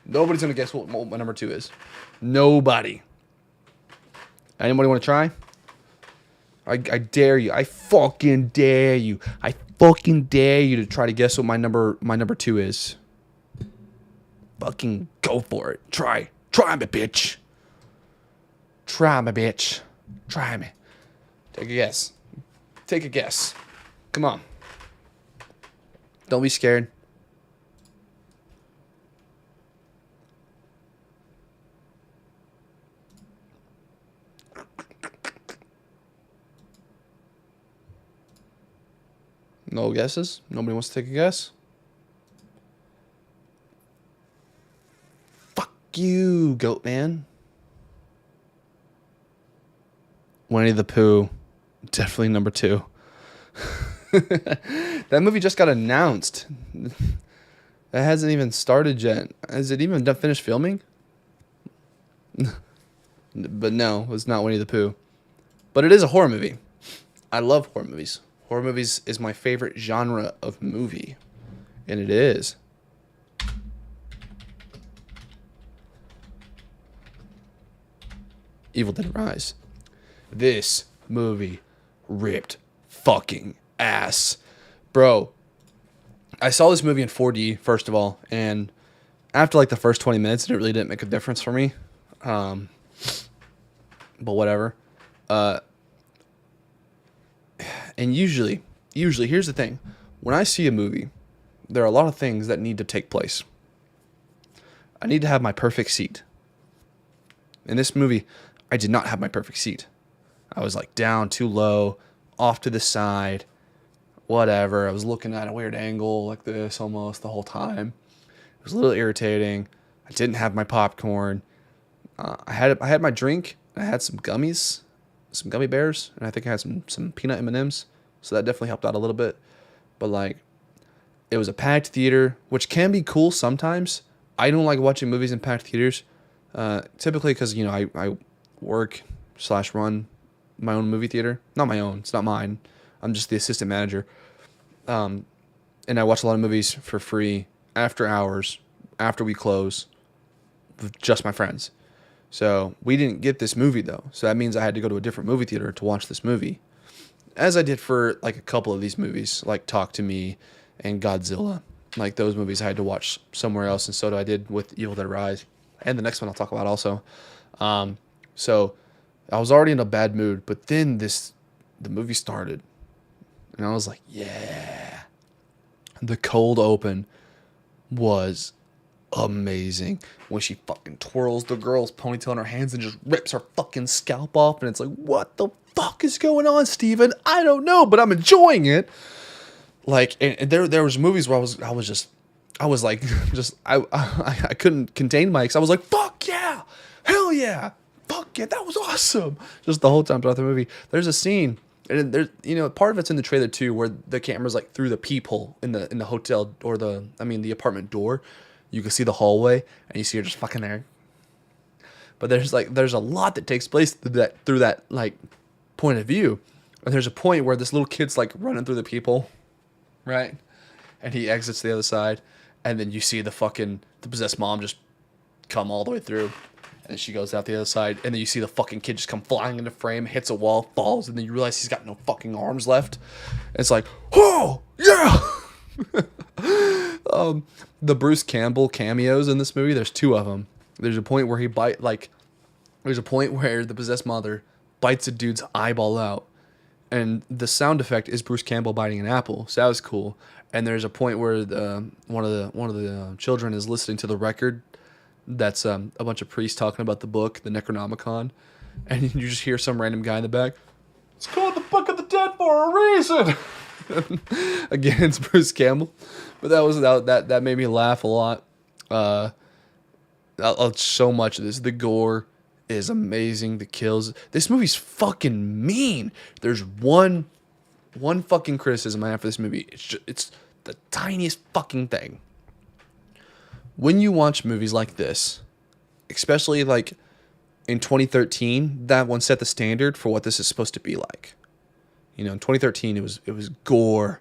Nobody's gonna guess what my number 2 is. Nobody. Anybody want to try? I dare you. I fucking dare you. I fucking dare you to try to guess what my number 2 is. Fucking go for it. Try me, bitch. Try me, bitch. Try me. Take a guess. Take a guess. Come on. Don't be scared. No guesses? Nobody wants to take a guess? Fuck you, goat man. Winnie the Pooh. Definitely number 2. That movie just got announced. It hasn't even started yet. Has it even finished filming? But no, it's not Winnie the Pooh. But it is a horror movie. I love horror movies. Horror movies is my favorite genre of movie. And it is. Evil Dead Rise. This movie ripped fucking ass. Bro, I saw this movie in 4D, first of all, and after like the first 20 minutes, it really didn't make a difference for me. But whatever. And usually, here's the thing. When I see a movie, there are a lot of things that need to take place. I need to have my perfect seat. In this movie, I did not have my perfect seat. I was like down too low, off to the side, whatever. I was looking at a weird angle like this almost the whole time. It was a little irritating. I didn't have my popcorn. I had my drink. I had some gummies, some gummy bears, and I think I had some peanut M&Ms. So that definitely helped out a little bit. But like, it was a packed theater, which can be cool sometimes. I don't like watching movies in packed theaters, typically because I work/run my own movie theater. Not my own. It's not mine. I'm just the assistant manager. And I watch a lot of movies for free after hours, after we close, with just my friends. So we didn't get this movie though. So that means I had to go to a different movie theater to watch this movie. As I did for like a couple of these movies, like Talk to Me and Godzilla. Like those movies I had to watch somewhere else, and so I did with Evil Dead Rise. And the next one I'll talk about also. So I was already in a bad mood, but then the movie started. And I was like, yeah. The cold open was amazing. When she fucking twirls the girl's ponytail in her hands and just rips her fucking scalp off. And it's like, what the fuck is going on, Steven? I don't know, but I'm enjoying it. Like, and there was movies where I couldn't contain my, I was like, fuck yeah, hell yeah, fuck yeah, that was awesome. Just the whole time throughout the movie. There's a scene, and there's, part of it's in the trailer too, where the camera's like through the peephole in the hotel, or the apartment door. You can see the hallway, and you see her just fucking there. But there's a lot that takes place through that like point of view. And there's a point where this little kid's like running through the peephole, right? And he exits the other side, and then you see the possessed mom just come all the way through, and she goes out the other side, and then you see the fucking kid just come flying into frame, hits a wall, falls, and then you realize he's got no fucking arms left. And it's like, oh yeah. The Bruce Campbell cameos in this movie, there's 2 of them. There's a point where there's a point where the possessed mother bites a dude's eyeball out, and the sound effect is Bruce Campbell biting an apple. So that was cool. And there's a point where one of the children is listening to the record. That's a bunch of priests talking about the book, the Necronomicon, and you just hear some random guy in the back. It's called the Book of the Dead for a reason. Again, it's Bruce Campbell, but that made me laugh a lot. So much of this, the gore is amazing. The kills. This movie's fucking mean. There's one fucking criticism I have for this movie. It's the tiniest fucking thing. When you watch movies like this, especially like in 2013, that one set the standard for what this is supposed to be like. You know, in 2013, it was gore,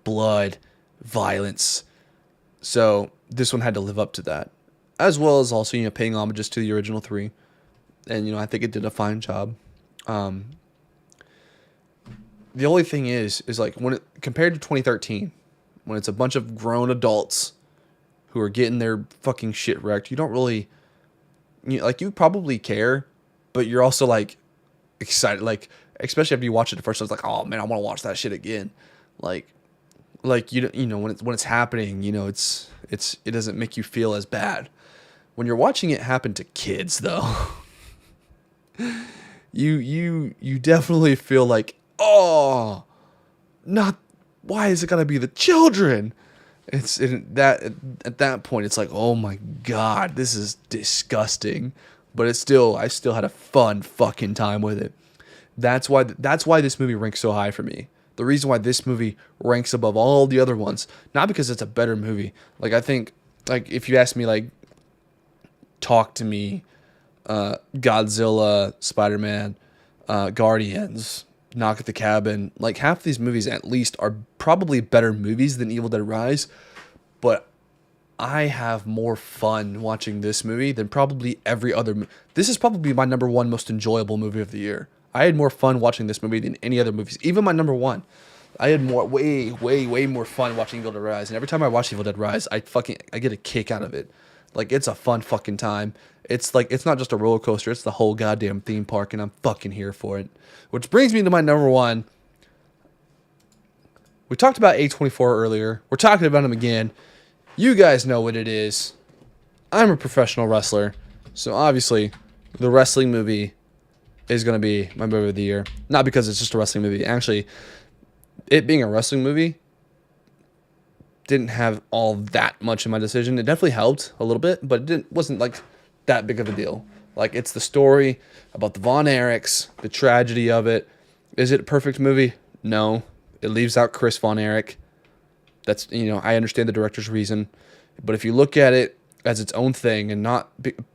blood, violence. So this one had to live up to that, as well as also, you know, paying homages to the original three. And, you know, I think it did a fine job. The only thing is like compared to 2013, when it's a bunch of grown adults who are getting their fucking shit wrecked, you don't really, you probably care, but you're also like excited, like, especially after you watch it the first time, it's like, oh man, I want to watch that shit again. Like you know, when it's happening, you know, it doesn't make you feel as bad. When you're watching it happen to kids, though, you definitely feel like, oh, why is it gotta be the children? At that point, it's like, oh my god, this is disgusting. But I still had a fun fucking time with it. That's why this movie ranks so high for me. The reason why this movie ranks above all the other ones, not because it's a better movie. Like, I think, like, if you ask me, like, talk to me, Godzilla, Spider-Man, Guardians, Knock at the Cabin, like, half these movies at least are probably better movies than Evil Dead Rise, but I have more fun watching this movie than probably every other. This is probably my number one most enjoyable movie of the year. I had more fun watching this movie than any other movies. Even my number one. I had way more fun watching Evil Dead Rise. And every time I watch Evil Dead Rise, I get a kick out of it. Like, it's a fun fucking time. It's like, it's not just a roller coaster, it's the whole goddamn theme park, and I'm fucking here for it. Which brings me to my number one. We talked about A24 earlier. We're talking about him again. You guys know what it is. I'm a professional wrestler. So obviously, the wrestling movie is going to be my movie of the year. Not because it's just a wrestling movie. Actually, it being a wrestling movie didn't have all that much in my decision. It definitely helped a little bit, but it wasn't like that big of a deal. Like, it's the story about the Von Erichs, the tragedy of it. Is it a perfect movie? No. It leaves out Chris Von Erich. That's, you know, I understand the director's reason. But if you look at it as its own thing and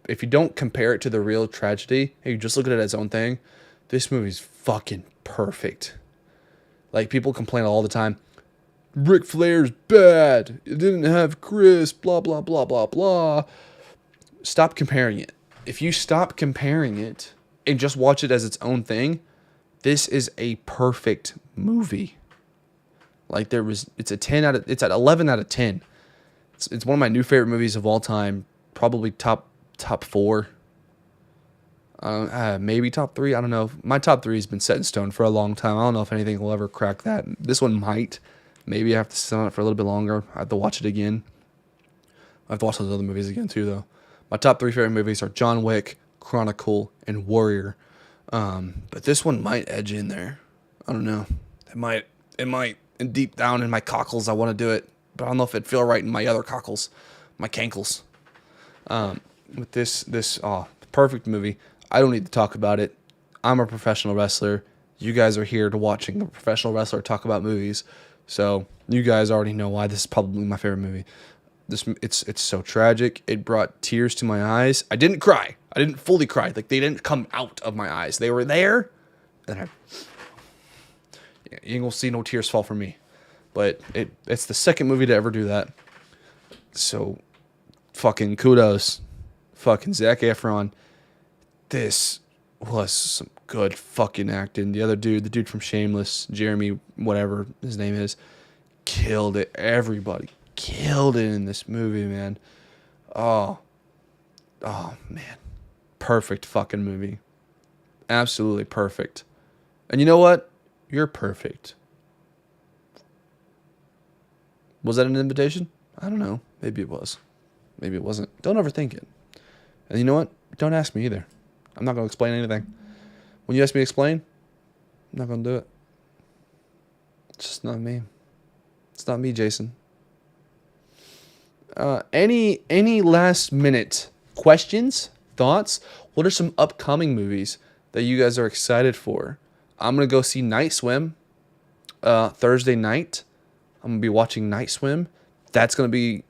if you don't compare it to the real tragedy, and you just look at it as its own thing, this movie's fucking perfect. Like, people complain all the time, Ric Flair's bad, it didn't have Chris, blah, blah, blah, blah, blah. Stop comparing it. If you stop comparing it and just watch it as its own thing, this is a perfect movie. Like, it's at 11 out of 10. It's one of my new favorite movies of all time. Probably top 4. Maybe top 3. I don't know. My top 3 has been set in stone for a long time. I don't know if anything will ever crack that. This one might. Maybe I have to sit on it for a little bit longer. I have to watch it again. I have to watch those other movies again too, though. My top 3 favorite movies are John Wick, Chronicle, and Warrior. But this one might edge in there. I don't know. It might. And deep down in my cockles, I want to do it. But I don't know if it'd feel right in my other cockles. My cankles. With this perfect movie. I don't need to talk about it. I'm a professional wrestler. You guys are here to watching a professional wrestler talk about movies. So you guys already know why this is probably my favorite movie. It's so tragic. It brought tears to my eyes. I didn't cry. I didn't fully cry. Like, they didn't come out of my eyes. They were there. And you ain't gonna see no tears fall from me. But it's the second movie to ever do that. So fucking kudos. Fucking Zac Efron. This was some good fucking acting. The other dude, the dude from Shameless, Jeremy, whatever his name is, killed it. Everybody killed it in this movie, man. Oh, Oh man, perfect fucking movie. Absolutely perfect. And you know what? You're perfect. Was that an invitation? I don't know. Maybe it was. Maybe it wasn't. Don't overthink it. And you know what? Don't ask me either. I'm not going to explain anything. When you ask me to explain, I'm not going to do it. It's just not me. It's not me, Jason. Any last minute questions, thoughts? What are some upcoming movies that you guys are excited for? I'm going to go see Night Swim Thursday night. I'm going to be watching Night Swim. That's going to be,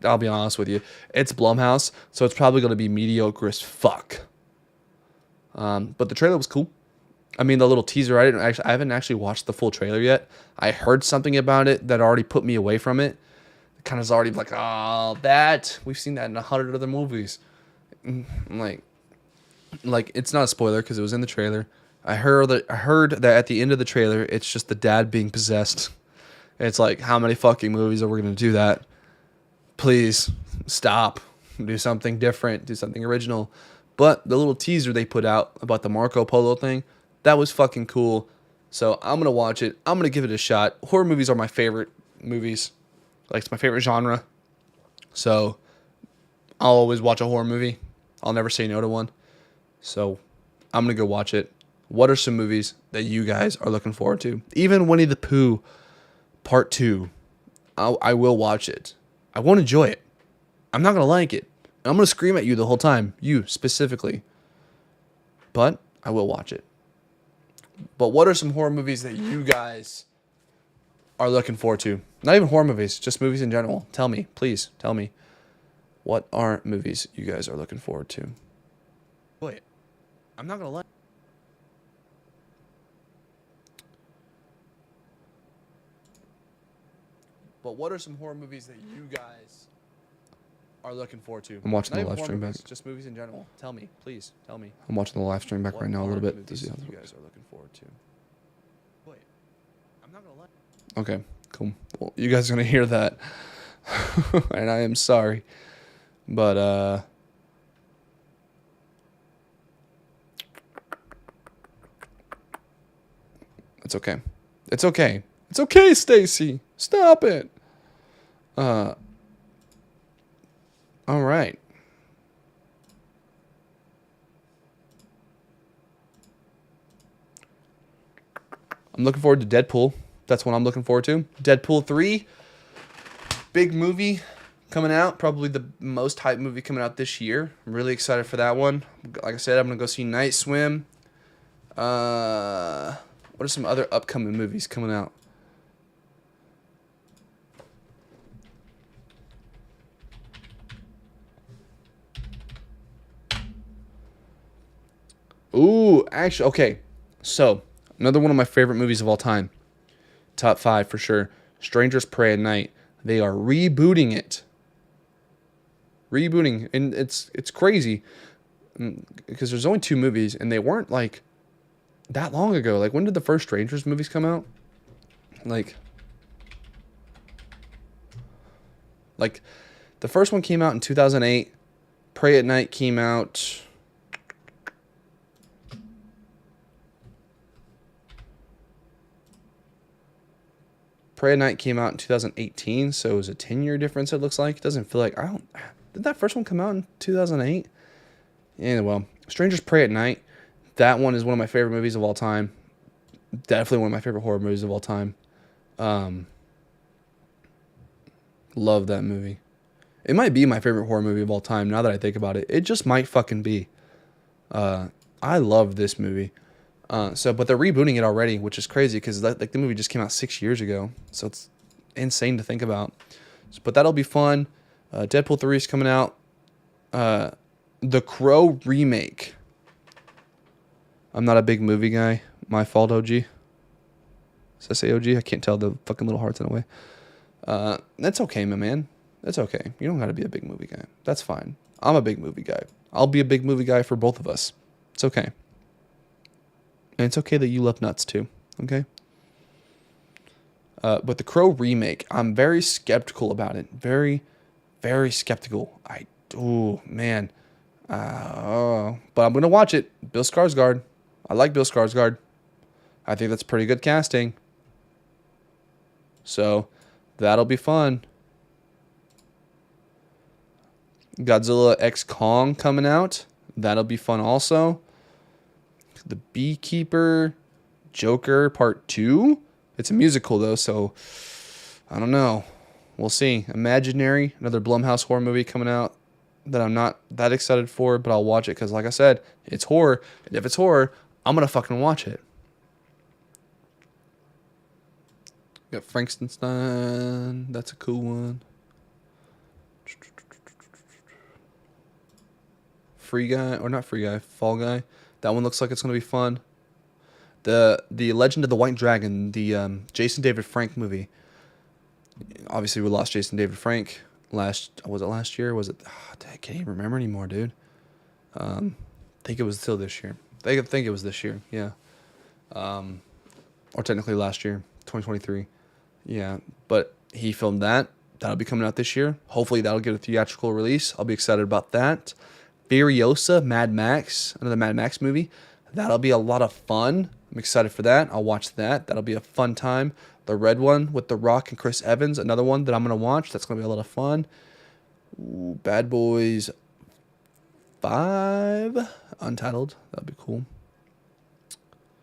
I'll be honest with you, it's Blumhouse, so it's probably going to be mediocre as fuck. But the trailer was cool. I mean, the little teaser, I haven't actually watched the full trailer yet. I heard something about it that already put me away from it. It kind of is already like, oh, we've seen that in 100 other movies. I'm like it's not a spoiler because it was in the trailer. I heard that at the end of the trailer, it's just the dad being possessed. And it's like, how many fucking movies are we gonna do that? Please stop. Do something different. Do something original. But the little teaser they put out about the Marco Polo thing, that was fucking cool. So I'm going to watch it. I'm going to give it a shot. Horror movies are my favorite movies. Like, it's my favorite genre. So I'll always watch a horror movie. I'll never say no to one. So I'm going to go watch it. What are some movies that you guys are looking forward to? Even Winnie the Pooh Part 2. I will watch it. I won't enjoy it. I'm not going to like it. I'm going to scream at you the whole time. You, specifically. But I will watch it. But what are some horror movies that you guys are looking forward to? Not even horror movies, just movies in general. Tell me, please, tell me. What are movies you guys are looking forward to? Wait, I'm not going to lie. But what are some horror movies that you guys are looking forward to? I'm watching the live stream back. Just movies in general. Tell me, please. Tell me. I'm watching the live stream back right now a little bit to see how you guys are looking forward to. Wait, I'm not gonna lie. Okay, cool. Well, you guys are gonna hear that, and I am sorry, but it's okay. It's okay. It's okay, Stacy. Stop it. All right. I'm looking forward to Deadpool. That's what I'm looking forward to. Deadpool 3. Big movie coming out. Probably the most hyped movie coming out this year. I'm really excited for that one. Like I said, I'm going to go see Night Swim. What are some other upcoming movies coming out? Ooh, actually, okay. So, another one of my favorite movies of all time. Top 5 for sure. Strangers Prey at Night. They are rebooting it. Rebooting. And it's crazy. Because there's only 2 movies, and they weren't, like, that long ago. Like, when did the first Strangers movies come out? Like, the first one came out in 2008. Prey at Night came out... Prey at Night came out in 2018, so it was a 10-year difference, it looks like. It doesn't feel like... Did that first one come out in 2008? Yeah, well, Strangers Prey at Night. That one is one of my favorite movies of all time. Definitely one of my favorite horror movies of all time. Love that movie. It might be my favorite horror movie of all time, now that I think about it. It just might fucking be. I love this movie. But they're rebooting it already, which is crazy because the movie just came out 6 years ago. So it's insane to think about. But that'll be fun. Deadpool 3 is coming out. The Crow remake. I'm not a big movie guy. My fault, OG. Does I say OG? I can't tell the fucking little hearts in a way. That's okay, my man. That's okay. You don't got to be a big movie guy. That's fine. I'm a big movie guy. I'll be a big movie guy for both of us. It's okay. And it's okay that you love nuts too, okay? But the Crow remake, I'm very skeptical about it. Very, very skeptical. Ooh, man. But I'm gonna watch it. Bill Skarsgård. I like Bill Skarsgård. I think that's pretty good casting. So that'll be fun. Godzilla X Kong coming out. That'll be fun also. The Beekeeper, Joker Part 2. It's a musical though, so I don't know. We'll see. Imaginary, another Blumhouse horror movie coming out that I'm not that excited for, but I'll watch it because, like I said, it's horror. And if it's horror, I'm going to fucking watch it. Got Frankenstein. That's a cool one. Free Guy, or not Free Guy, Fall Guy. That one looks like it's going to be fun. The Legend of the White Dragon, the Jason David Frank movie. Obviously, we lost Jason David Frank last year? Was it? I can't even remember anymore, dude. I think it was still this year. I think it was this year, yeah. Or technically last year, 2023. Yeah, but he filmed that. That'll be coming out this year. Hopefully that'll get a theatrical release. I'll be excited about that. Furiosa, Mad Max, another Mad Max movie. That'll be a lot of fun. I'm excited for that. I'll watch that. That'll be a fun time. The red one with The Rock and Chris Evans, another one that I'm going to watch. That's going to be a lot of fun. Ooh, Bad Boys 5, Untitled. That'll be cool.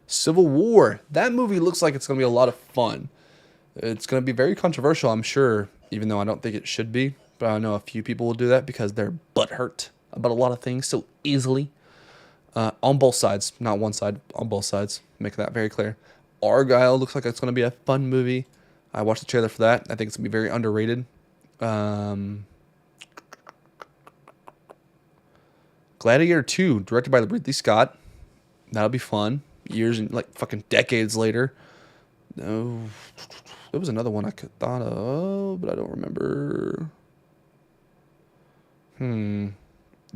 Civil War. That movie looks like it's going to be a lot of fun. It's going to be very controversial, I'm sure, even though I don't think it should be. But I know a few people will do that because they're butthurt about a lot of things so easily. On both sides, not one side, on both sides. Make that very clear. Argyle looks like it's going to be a fun movie. I watched the trailer for that. I think it's going to be very underrated. Gladiator 2, directed by Ridley Scott. That'll be fun. Years and like fucking decades later. No, there was another one I could thought of, but I don't remember.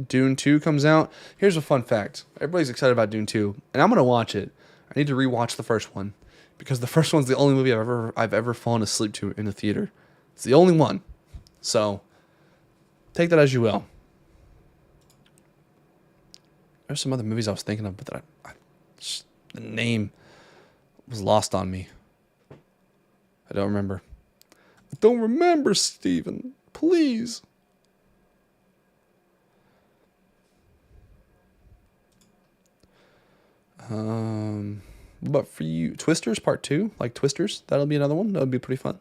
Dune 2 comes out. Here's a fun fact. Everybody's excited about Dune 2, and I'm going to watch it. I need to rewatch the first one because the first one's the only movie I've ever fallen asleep to in the theater. It's the only one. So, take that as you will. There's some other movies I was thinking of, but that the name was lost on me. I don't remember. I don't remember, Steven. Please. But for you, Twisters Part 2, like Twisters, that'll be another one. That would be pretty fun.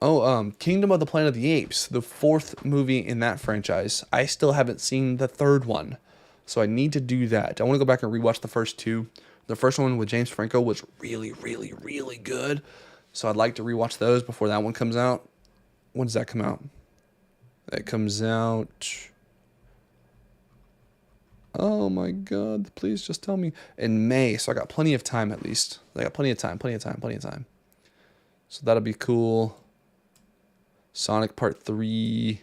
Oh, Kingdom of the Planet of the Apes, the 4th movie in that franchise. I still haven't seen the 3rd one, so I need to do that. I want to go back and rewatch the first 2. The first one with James Franco was really, really, really good, so I'd like to rewatch those before that one comes out. When does that come out? That comes out... Oh my God, please just tell me. In May, so I got plenty of time at least. I got plenty of time. So that'll be cool. Sonic Part 3.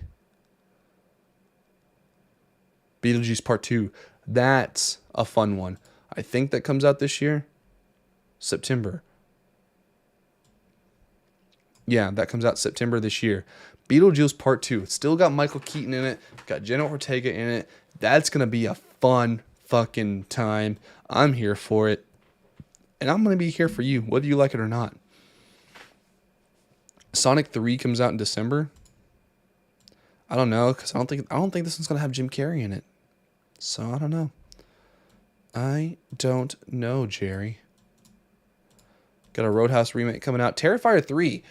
Beetlejuice Part 2. That's a fun one. I think that comes out this year. September. Yeah, that comes out September this year. Beetlejuice Part 2. It's still got Michael Keaton in it. Got Jenna Ortega in it. That's going to be a fun fucking time. I'm here for it. And I'm going to be here for you, whether you like it or not. Sonic 3 comes out in December. I don't know, because I don't think this one's going to have Jim Carrey in it. So I don't know. I don't know, Jerry. Got a Roadhouse remake coming out. Terrifier 3.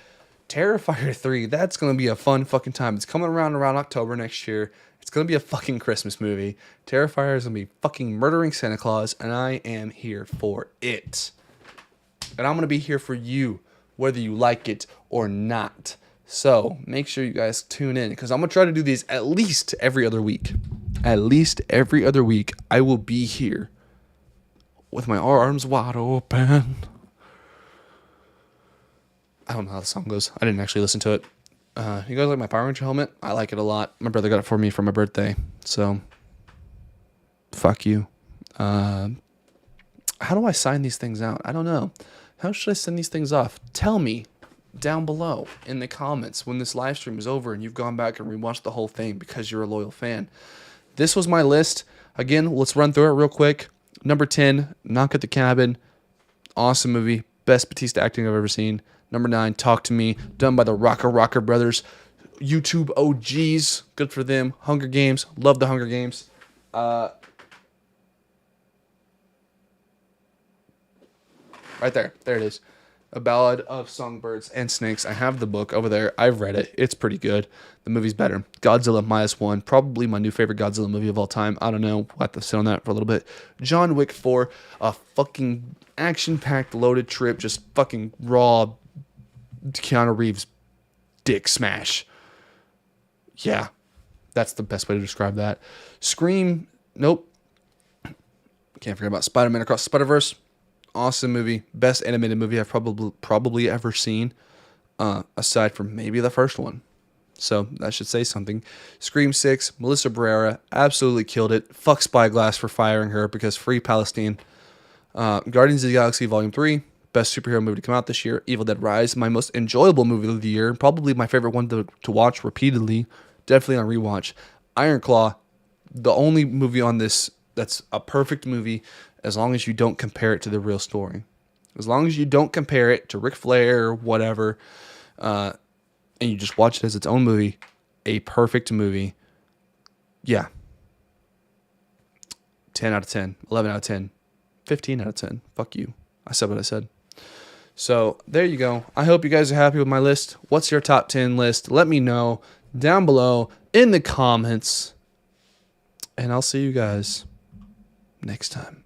Terrifier 3. That's going to be a fun fucking time. It's coming around October next year. It's going to be a fucking Christmas movie. Terrifier is going to be fucking murdering Santa Claus, and I am here for it. And I'm going to be here for you, whether you like it or not. So make sure you guys tune in, because I'm going to try to do these at least every other week. At least every other week, I will be here with my arms wide open. I don't know how the song goes. I didn't actually listen to it. You guys like my Power Ranger helmet? I like it a lot. My brother got it for me for my birthday. So, fuck you. How do I sign these things out? I don't know. How should I send these things off? Tell me down below in the comments when this live stream is over and you've gone back and rewatched the whole thing because you're a loyal fan. This was my list. Again, let's run through it real quick. Number 10, Knock at the Cabin. Awesome movie. Best Batista acting I've ever seen. Number 9, Talk to Me. Done by the Rocker Brothers. YouTube OGs. Good for them. Hunger Games. Love the Hunger Games. Right there. There it is. A Ballad of Songbirds and Snakes. I have the book over there. I've read it. It's pretty good. The movie's better. Godzilla -1. Probably my new favorite Godzilla movie of all time. I don't know. We'll have to sit on that for a little bit. John Wick 4. A fucking action-packed loaded trip. Just fucking raw Keanu Reeves dick smash. Yeah. That's the best way to describe that. Scream. Nope. Can't forget about Spider-Man Across the Spider-Verse. Awesome movie. Best animated movie I've probably ever seen. Aside from maybe the first one. So that should say something. Scream 6. Melissa Barrera absolutely killed it. Fuck Spyglass for firing her because free Palestine. Guardians of the Galaxy Volume 3. Best superhero movie to come out this year. Evil Dead Rise. My most enjoyable movie of the year. Probably my favorite one to watch repeatedly. Definitely on rewatch. Iron Claw. The only movie on this that's a perfect movie as long as you don't compare it to the real story. As long as you don't compare it to Ric Flair or whatever, and you just watch it as its own movie, a perfect movie. Yeah. 10 out of 10, 11 out of 10, 15 out of 10. Fuck you. I said what I said. So there you go. I hope you guys are happy with my list. What's your top 10 list? Let me know down below in the comments. And I'll see you guys next time.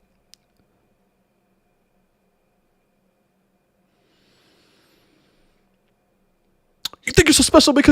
You think you're so special because